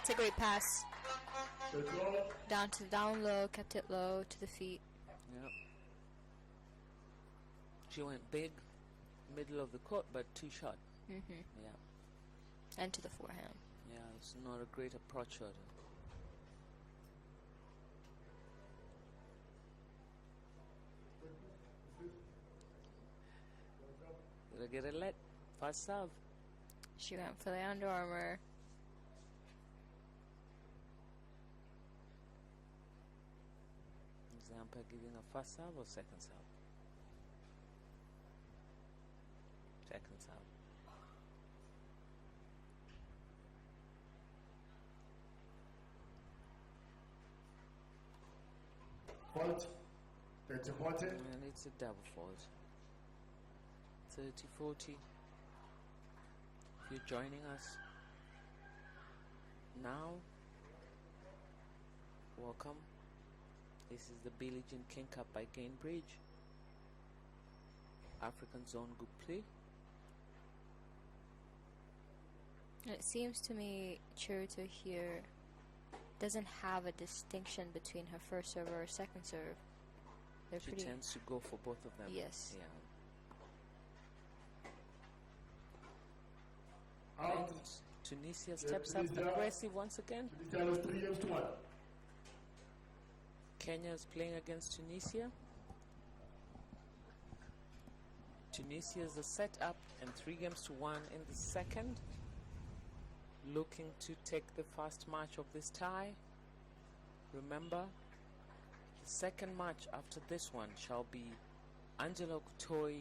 it's a great pass. The draw. Down low, kept it low to the feet. Yep. She went big, middle of the court, but too short. Mm-hmm. Yeah, And to the forehand. yeah, it's not a great approach shot. Did I get a let? Fast serve. She went for the Under Armour. Is the umpire giving a first serve or second serve? Second serve. Fault. 30-40. And it's a double fault. 30-40. If you're joining us now, welcome. This is the Billie Jean King Cup by Gainbridge. African Zone Group Play. And it seems to me Cheruto here doesn't have a distinction between her first serve or her second serve. They're She pretty. tends to go for both of them. Yes. Yeah. Out. And Tunisia steps up Tunisia. aggressive once again. Tunisia was 3-1. Kenya is playing against Tunisia. Tunisia is the setup and 3-1 in the second. Looking to take the first match of this tie. Remember, the second match after this one shall be Angela Kutoi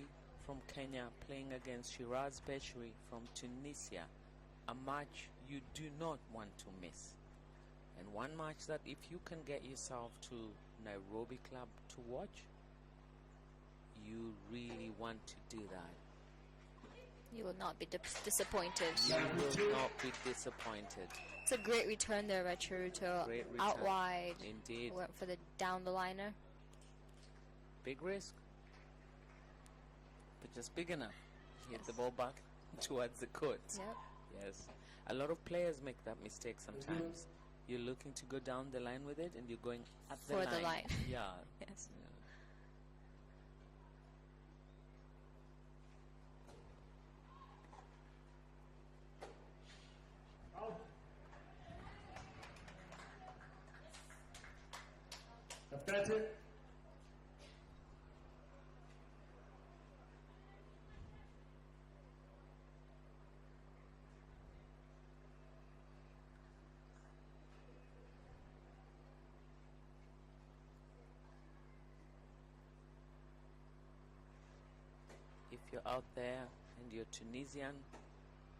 from Kenya playing against Shiraz Beshri from Tunisia. A match you do not want to miss. And one match that if you can get yourself to Nairobi Club to watch, you really want to do that. You will not be disappointed. You will not be disappointed. It's a great return there by Cheruto. Great return. Out wide. Indeed. Went for the down the liner. Big risk, but just big enough. Hit Yes. the ball back towards the court. Yep. Yes. A lot of players make that mistake sometimes. You're looking to go down the line with it and you're going at the For line. the line. Yeah. Yes. Yeah. Out. Have 30. If you're out there and you're Tunisian,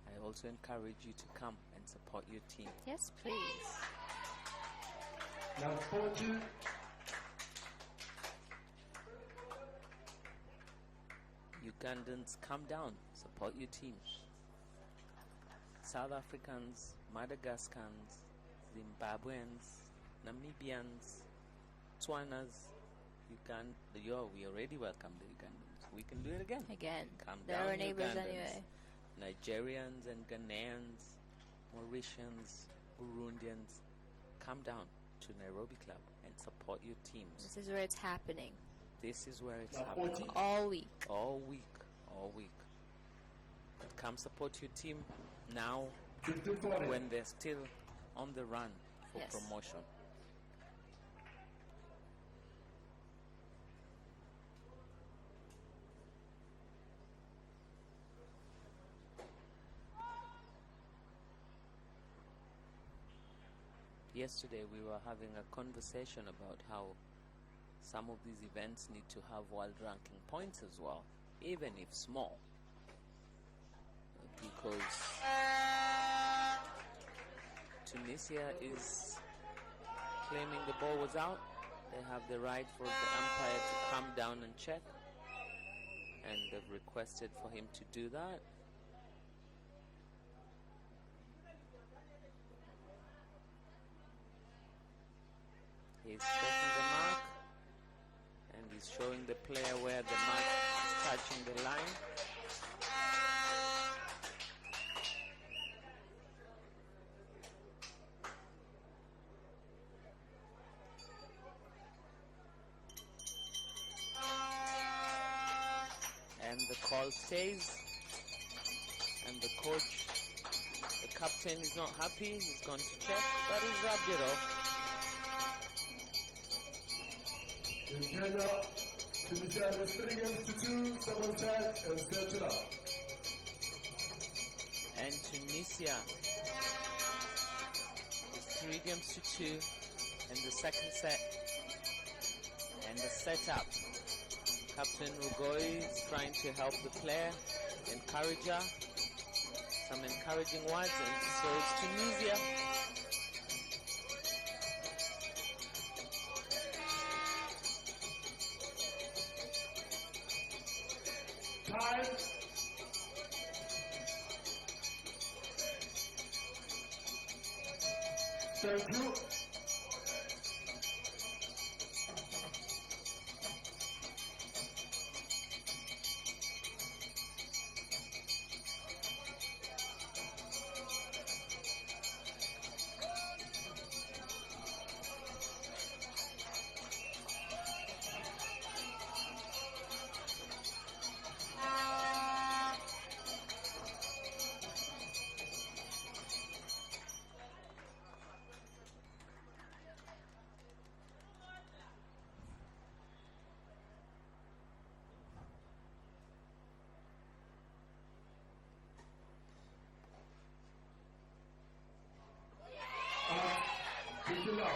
I also encourage you to come and support your team. Yes, please. Now 40. Ugandans, come down, support your team. South Africans, Madagascans, Zimbabweans, Namibians, Tswanas, we already welcome the Ugandans. We can do it again. Again. Come They're down, our neighbors Ugandans. anyway. Nigerians and Ghanaians, Mauritians, Burundians, come down to Nairobi Club and support your teams. This is where it's happening. This is where it's Now happening. 40. All week. All week, all week. But come support your team. now 15-40. when they're still on the run for Yes. promotion. Yesterday we were having a conversation about how some of these events need to have world ranking points as well, even if small, because Tunisia is claiming the ball was out. They have the right for the umpire to come down and check, and they've requested for him to do that. He's checking the mark, and he's showing the player where the mark is touching the line. And the call stays, and the coach, the captain, is not happy. He's gone to check, but he's rubbed it off. In Kenya, Tunisia is 3-2, someone said, and set it up. And Tunisia is 3-2 in the second set. And the setup. Captain Rugoi is trying to help the player, encourage her. Some encouraging words, and so is Tunisia. Time. Thank you. Pick it up.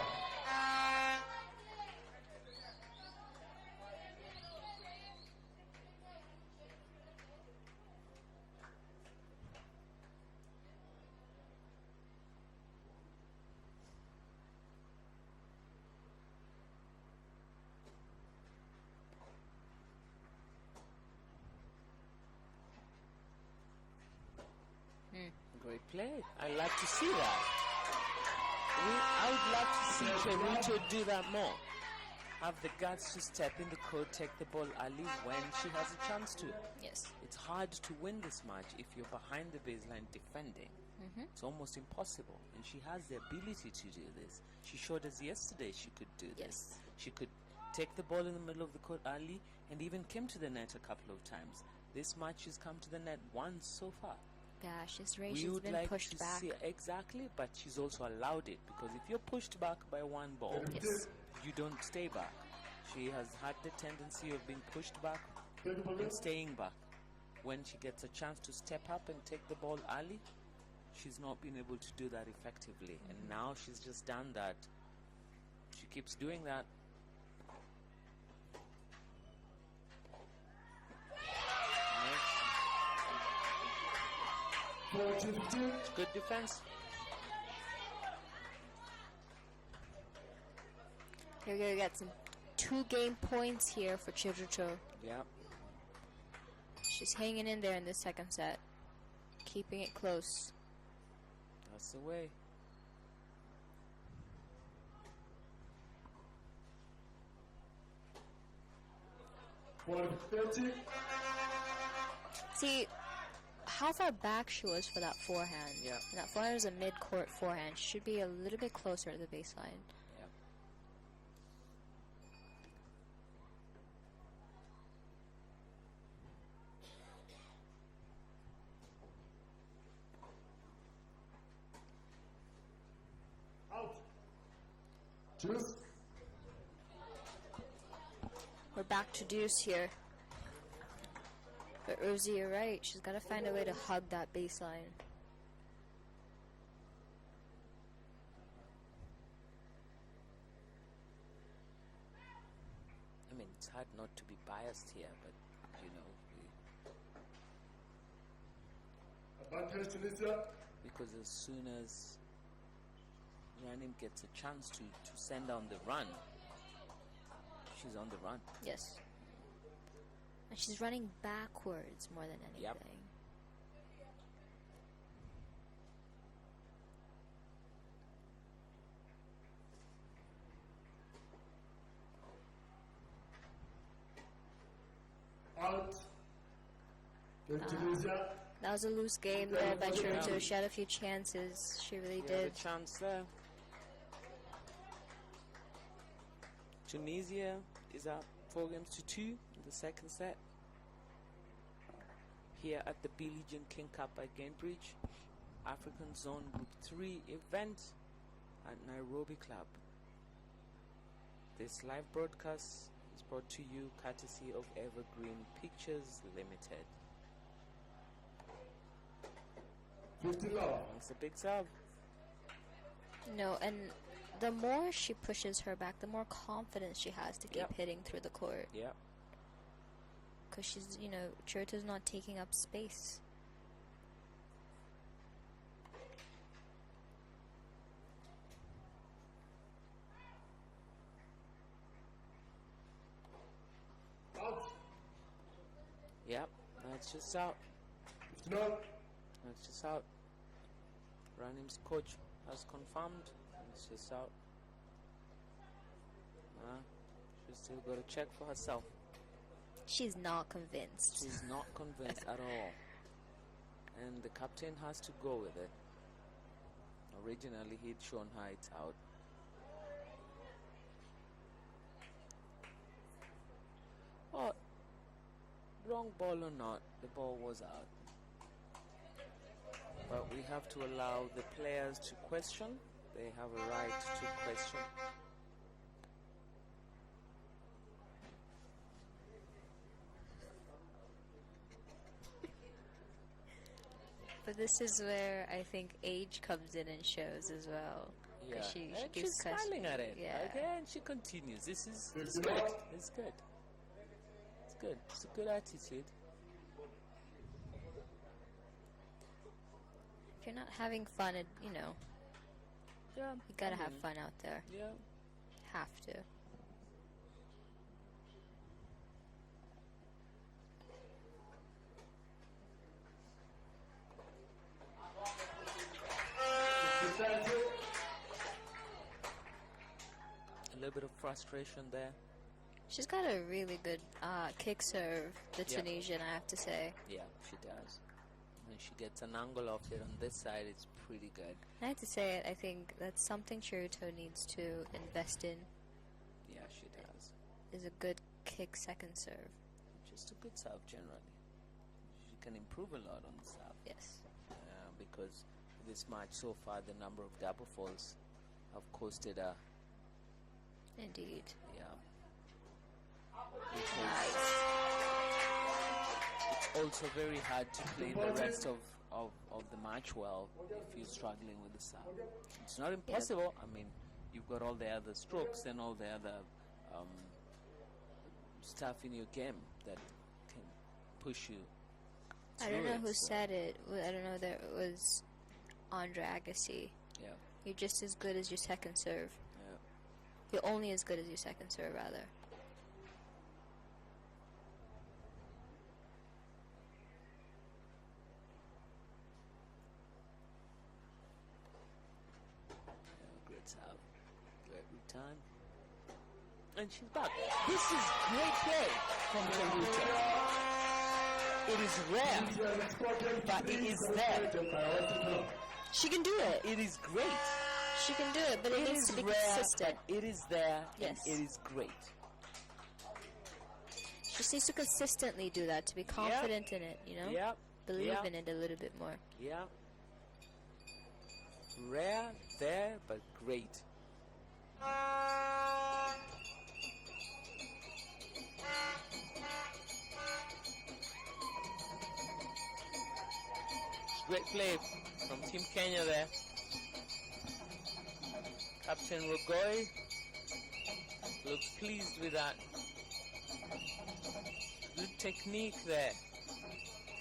Great play. I like to see that. I would love to see Cheruto do that more. Have the guts to step in the court, take the ball early when she has a chance to. Yes. It's hard to win this match if you're behind the baseline defending. It's almost impossible, and she has the ability to do this. She showed us yesterday she could do this. Yes. She could take the ball in the middle of the court early and even came to the net a couple of times. This match she's come to the net once so far. Yeah, she's right. We She's would been like pushed to back. see exactly, but she's also allowed it, because if you're pushed back by one ball, Yes. you don't stay back. She has had the tendency of being pushed back and staying back. When she gets a chance to step up and take the ball early, she's not been able to do that effectively. And now she's just done that. She keeps doing that. It's good defense. We're gonna get some 2 game points here for Chiruto. Yeah. She's hanging in there in the second set, keeping it close. That's the way. See how far back she was for that forehand. Yeah. And that forehand was a mid-court forehand. She should be a little bit closer to the baseline. Yeah. Choose. We're back to deuce here. But Rosie, you're right. She's got to find a way to hug that baseline. I mean, it's hard not to be biased here, but you know, Advantage Tunisia. because as soon as Ranim gets a chance to send down the run, she's on the run. Yes. And she's running backwards more than anything. Yep. Out. Game Tunisia. That was a loose game there by Chiruto. She had a few chances. She really She had did. a chance there. Tunisia is up 4-2 in the second set. Here at the Billie King Cup at Cambridge, African Zone Group 3 event at Nairobi Club. This live broadcast is brought to you courtesy of Evergreen Pictures Limited. 50 love. It's a big sub. No, and the more she pushes her back, the more confidence she has to keep Yep. hitting through the court. Yeah. Because she's, you know, Chiruto's not taking up space. Out. Yep. That's just out. 50 love. That's just out. Ranim's coach has confirmed. It's just out. She's still got to check for herself. She's not convinced. She's not convinced at all. And the captain has to go with it. Originally, he'd shown her it's out. Well, wrong ball or not, the ball was out. But we have to allow the players to question. They have a right to question. But this is where I think age comes in and shows as well. Yeah, 'Cause she and gives she's smiling at it. Yeah. Okay, and she continues. This is it's Good. good. It's good. It's good. It's a good attitude. If you're not having fun, you know, Yeah, you gotta have fun out there. Yeah. Have to. A little bit of frustration there. She's got a really good kick serve, the Yeah. Tunisian, I have to say. Yeah, she does. When she gets an angle of it on this side, it's pretty good. I have to say, I think that's something Chiruto needs to invest in, Yeah, she does. is a good kick second serve. Just a good serve generally. She can improve a lot on the serve. Yes. Because this match so far, the number of double faults have costed her. Indeed. Yeah. Because it's also very hard to play the rest of the match well if you're struggling with the serve. It's not impossible. I mean, you've got all the other strokes and all the other stuff in your game that can push you. I don't know through who it, so, said it. I don't know that it was Andre Agassi. Yeah. You're just as good as your second serve. Yeah. You're only as good as your second serve, rather. Great serve. Great return. And she's back. This is great play from Chiruto. It is rare, but it is there. She can do it. It is great. She can do it, but it needs is to be rare, consistent. but it is there. Yes. And it is great. She just needs to consistently do that to be confident in it, you know? Yeah. Believe yeah. in it a little bit more. Yeah. Rare, there, but great. Great play from Team Kenya there. Captain Rogoi looks pleased with that. Good technique there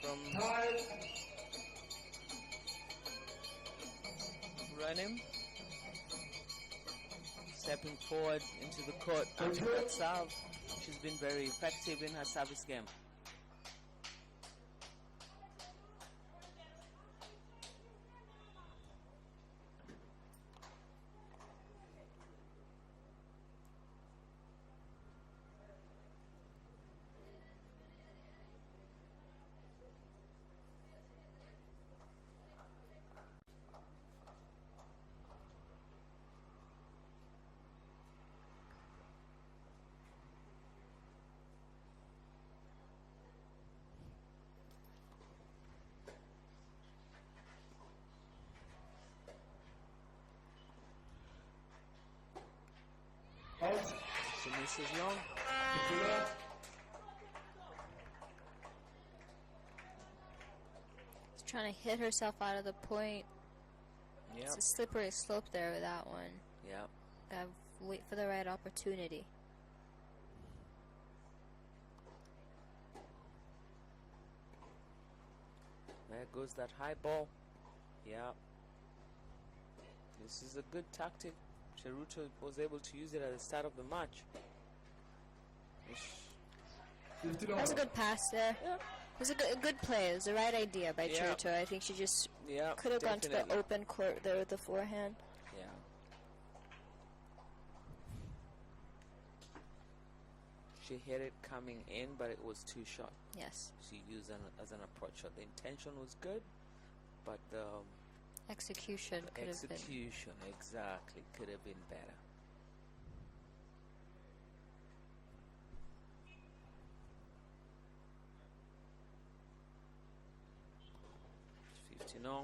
from Running. Stepping forward into the court after that serve. She's been very effective in her service game. She misses long. She's trying to hit herself out of the point. Yep. It's a slippery slope there with that one. Yep. Gotta wait for the right opportunity. There goes that high ball. Yep. This is a good tactic. Cheruto was able to use it at the start of the match. That was a good pass there. Yeah. It was a good play. It was the right idea by Cheruto. I think she just could have gone to the open court there with the forehand. Yeah. She hit it coming in, but it was too short. Yes. She used as an approach shot. The intention was good, but the execution could have been. Execution, exactly, could have been better. It's 15 on.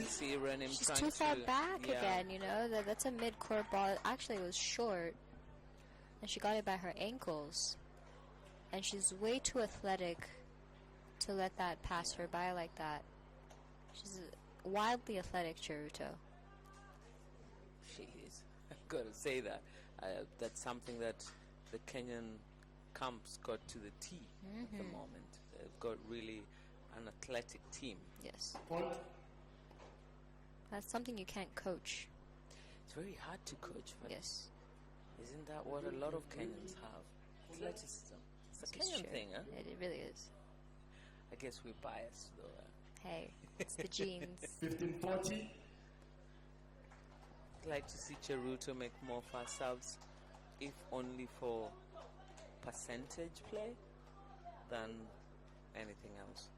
See Renim She's trying too far to, back again, you know. That's a mid-court ball. Actually, it was short. And she got it by her ankles. And she's way too athletic to let that pass her by like that. She's wildly athletic, Cheruto. She is. I've got to say that. That's something that the Kenyan camps got to the T at the moment. They've got really an athletic team. Yes. That's something you can't coach. It's very hard to coach. But yes. Isn't that what a lot of Kenyans have? Athleticism. It's a Kenyan thing, huh? It really is. I guess we're biased, though. Hey, it's the genes. 15-40. I'd like to see Cheruto make more fast serves, if only for percentage play than anything else.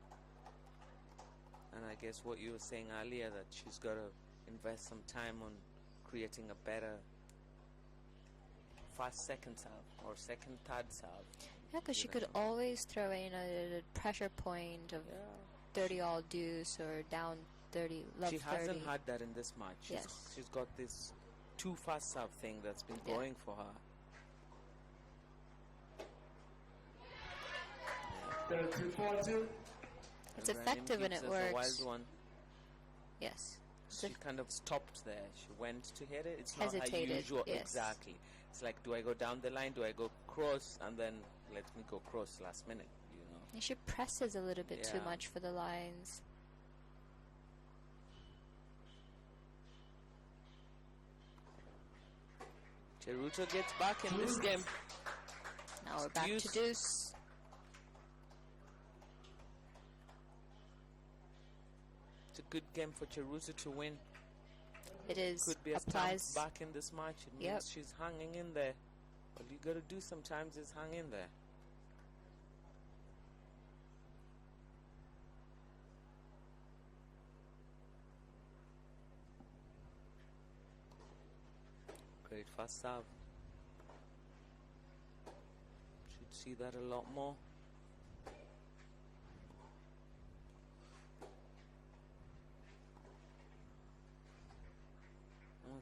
And I guess what you were saying earlier, that she's got to invest some time on creating a better fast second serve or second, third serve. Yeah, because she could always throw in a pressure point of 30 all deuce or down 30, love 30. She hasn't had that in this match. She's got this too fast serve thing that's been going for her. 32-40. It's effective when it works. A wild one. Yes. She kind of stopped there. She went to hit it. It's hesitated, not her usual. yes. Exactly. It's like, do I go down the line? Do I go cross? And then let me go cross last minute, you know. And she presses a little bit too much for the lines. Cheruto gets back in this game. Now we're back to deuce. It's a good game for Cheruto to win. It is. Could be a Applies. stamp back in this match. It means she's hanging in there. All you got to do sometimes is hang in there. Great fast serve. Should see that a lot more.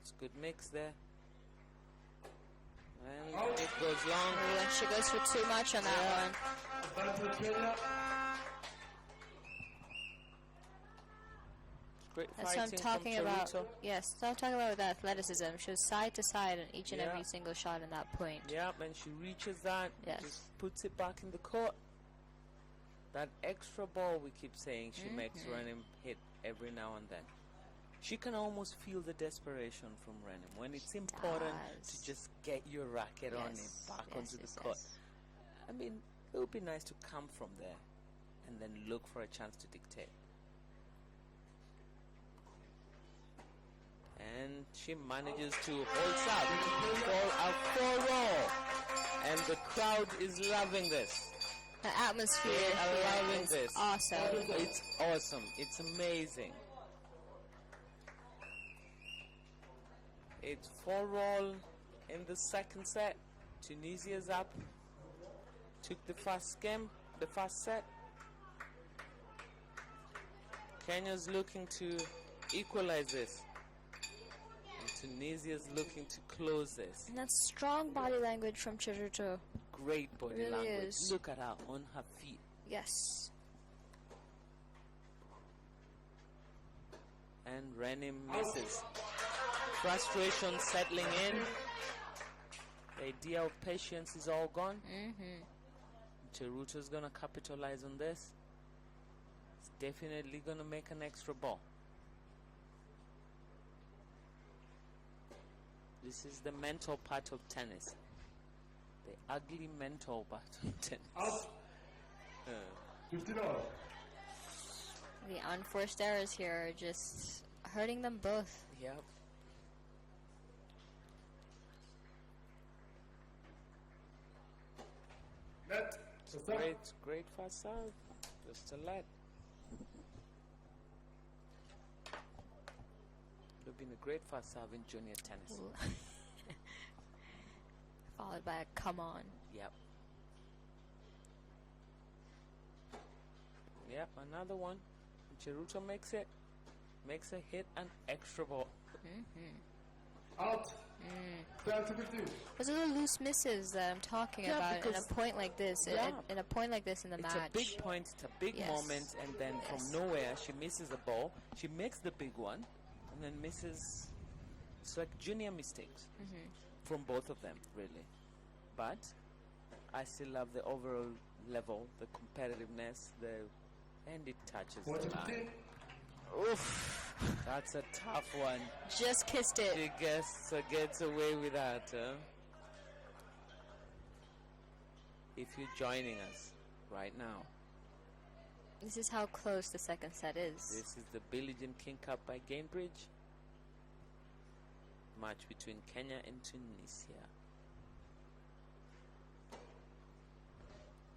It's a good mix there. And it goes long. Ooh, and she goes for too much on that one. Advantage Kenya. Great That's what I'm fighting talking from about. Cheruto. Yes, that's what I'm talking about with athleticism. She was side to side on each and Yeah. every single shot in that point. Yep, and she reaches that, Yes. just puts it back in the court. That extra ball we keep saying she makes Renim hit every now and then. She can almost feel the desperation from Renim when it's important does. to just get your racket on it Yes, back yes, onto yes, the court. yes. I mean, it would be nice to come from there and then look for a chance to dictate. And she manages to hold up for a 4-roll. And the crowd is loving this. The atmosphere They are here loving is this. awesome. It's awesome. It's amazing. It's 4-roll in the second set. Tunisia's up. Took the first game, the first set. Kenya's looking to equalize this. And Tunisia's looking to close this. And that's strong body language from Cheruto. Great body Really language. is. Look at her on her feet. Yes. And Renim misses. Frustration settling in. The idea of patience is all gone. Cheruto's gonna capitalize on this. It's definitely gonna make an extra ball. This is the mental part of tennis. The ugly mental part of tennis. Out. 15 all. The unforced errors here are just hurting them both. Yep. Net. What's up? Great fast serve. Just a let. Would have been a great fast serve in junior tennis. Followed by a come on. Yep. Yep, another one. Cheruto makes it. Makes a hit and extra ball. Out. 10 to 15. Those are the loose misses that I'm talking Yeah, about in because- a point like this. Yeah. In a point like this in the It's match. a big point, it's a big Yes. moment, and then Yes. from nowhere she misses a ball. She makes the big one, and then misses. It's like junior mistakes from both of them, really. But I still love the overall level, the competitiveness, and it touches the 1 to line. 15. Oof, that's a tough one. Just kissed it. She gets away with that. Huh? If you're joining us right now, This is how close the second set is. this is the Billie King Cup by Gainbridge. Match between Kenya and Tunisia.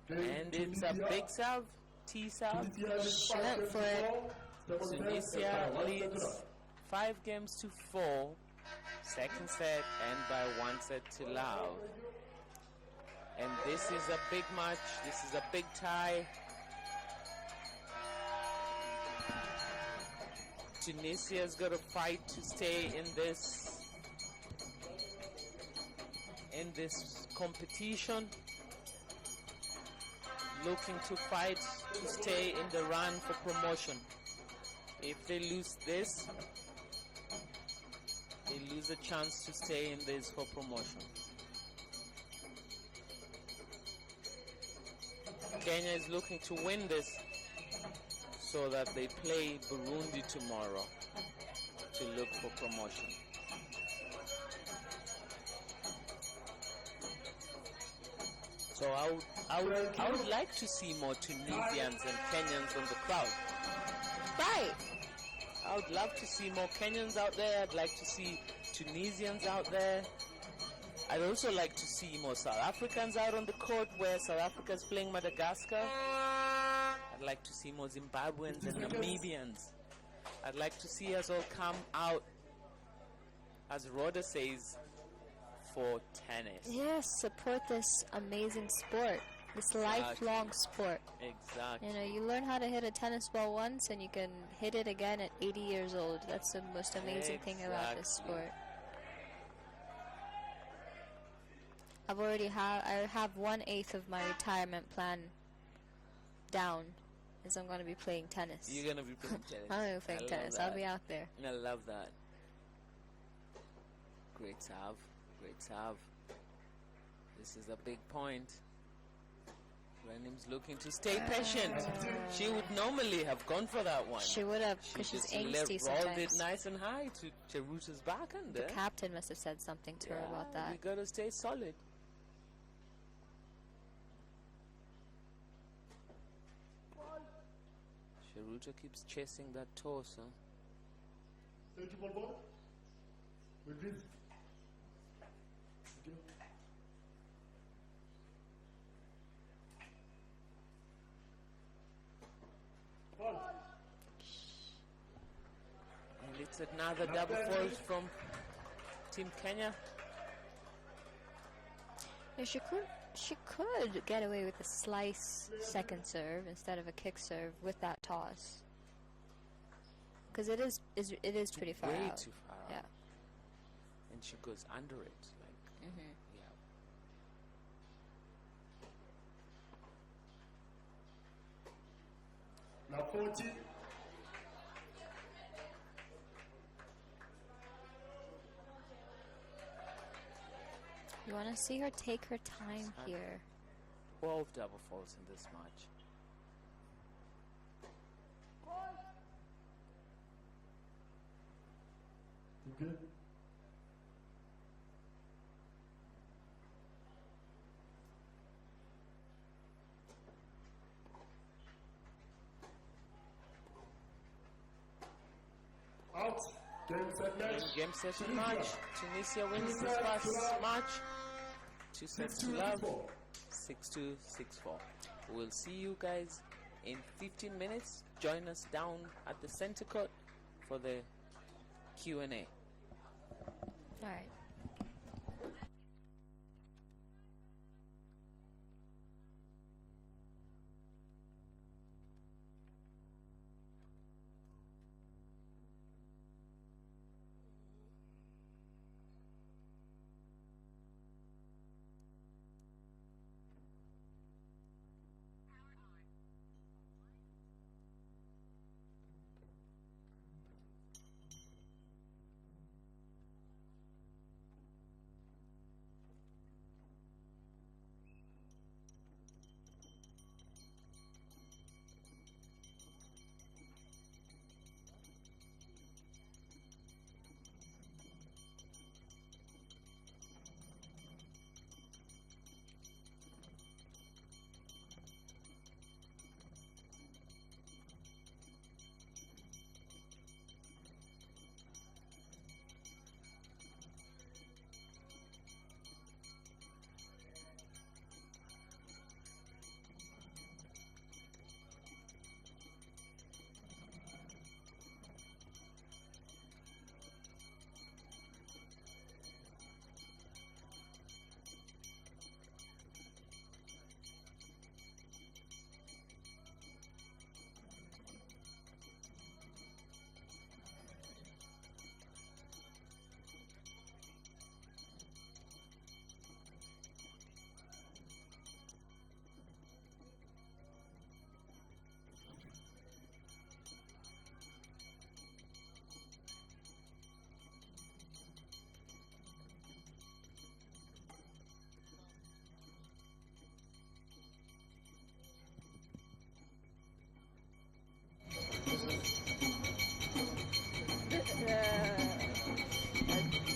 And it's a big serve, T serve. She went for it. Tunisia leads 5 games to 4. Second set and by 1 set to Lao. And this is a big match. This is a big tie. Tunisia's got to fight to stay in this competition. Looking to fight to stay in the run for promotion. If they lose this, they lose a chance to stay in this for promotion. Kenya is looking to win this so that they play Burundi tomorrow to look for promotion. So I would like to see more Tunisians and Kenyans on the crowd. Right. I would love to see more Kenyans out there. I'd like to see Tunisians out there. I'd also like to see more South Africans out on the court where South Africa is playing Madagascar. I'd like to see more Zimbabweans and Namibians. I'd like to see us all come out, as Rhoda says, for tennis. Yes, support this amazing sport. This lifelong sport. Exactly. You know, you learn how to hit a tennis ball once and you can hit it again at 80 years old. That's the most amazing thing about this sport. I have 1/8 of my retirement plan down, as I'm going to be playing tennis. You're gonna be playing tennis. I'm going to be playing tennis. I'll be out there. I love that. Great serve. Great serve. This is a big point. Renim's looking to stay patient. She would normally have gone for that one. She would have, She because she's just angsty rolled it sometimes. nice and high to Cheruta's backhand The there. captain must have said something to her about We that. gotta stay solid. Cheruta keeps chasing that toss, huh? Thank you, Bobo. With this. Thank you. Ball. And it's another double fault from Team Kenya. Yeah, she could get away with a slice second serve instead of a kick serve with that toss. Because it is pretty far Way out. too far Yeah. out. And she goes under it. Like, yeah. Now 40. You want to see her take her time here. 12 double faults in this match. Okay. Out. Game set match. Game set and match. Tunisia wins this first match. 2 sets to love. 6-2, 6-4. We'll see you guys in 15 minutes. Join us down at the center court for the Q&A. All right.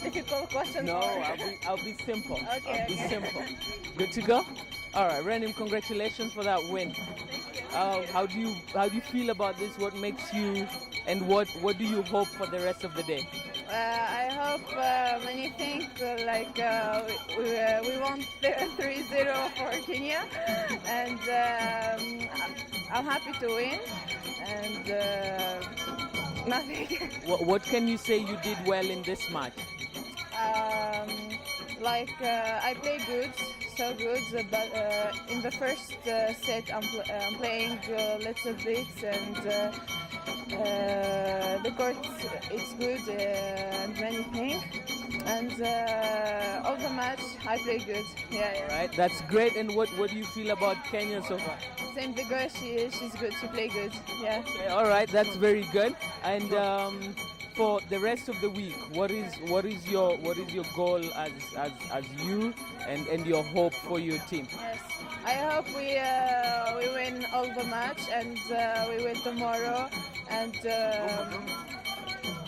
Difficult question. No, I'll be simple. I'll be simple. Good to go? All right, Renim, congratulations for that win. How do you feel about this? What makes you, and what do you hope for the rest of the day? I hope many things we won 3-0 for Kenya, and I'm happy to win, and nothing. What can you say you did well in this match? I play good, so good, but in the first set I'm playing little bits, and the court it's good and many things, and all the match I play good. Yeah. All right, that's great. And what do you feel about Kenya so far? Same the girl, she's good. She play good. Yeah. Okay, all right, that's very good. And for the rest of the week, what is your goal as you and your hope for your team? Yes, I hope we win all the match, and we win tomorrow, and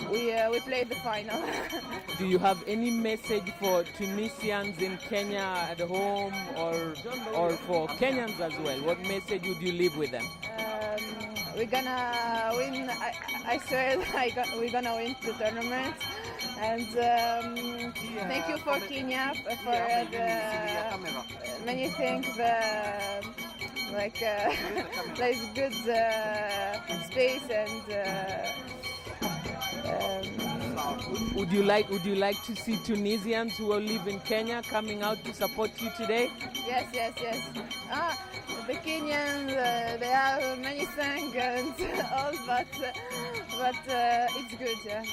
we play the final. Do you have any message for Tunisians in Kenya at home, or for Kenyans as well? What message would you leave with them? We're gonna win. I swear we're gonna win the tournament. And thank you for Kenya for the many things. There's good space, and would you like to see Tunisians who live in Kenya coming out to support you today? Yes. The Kenyans, they have many things and all, but it's good. Yeah.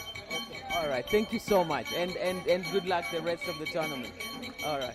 All right, thank you so much, and good luck the rest of the tournament. All right.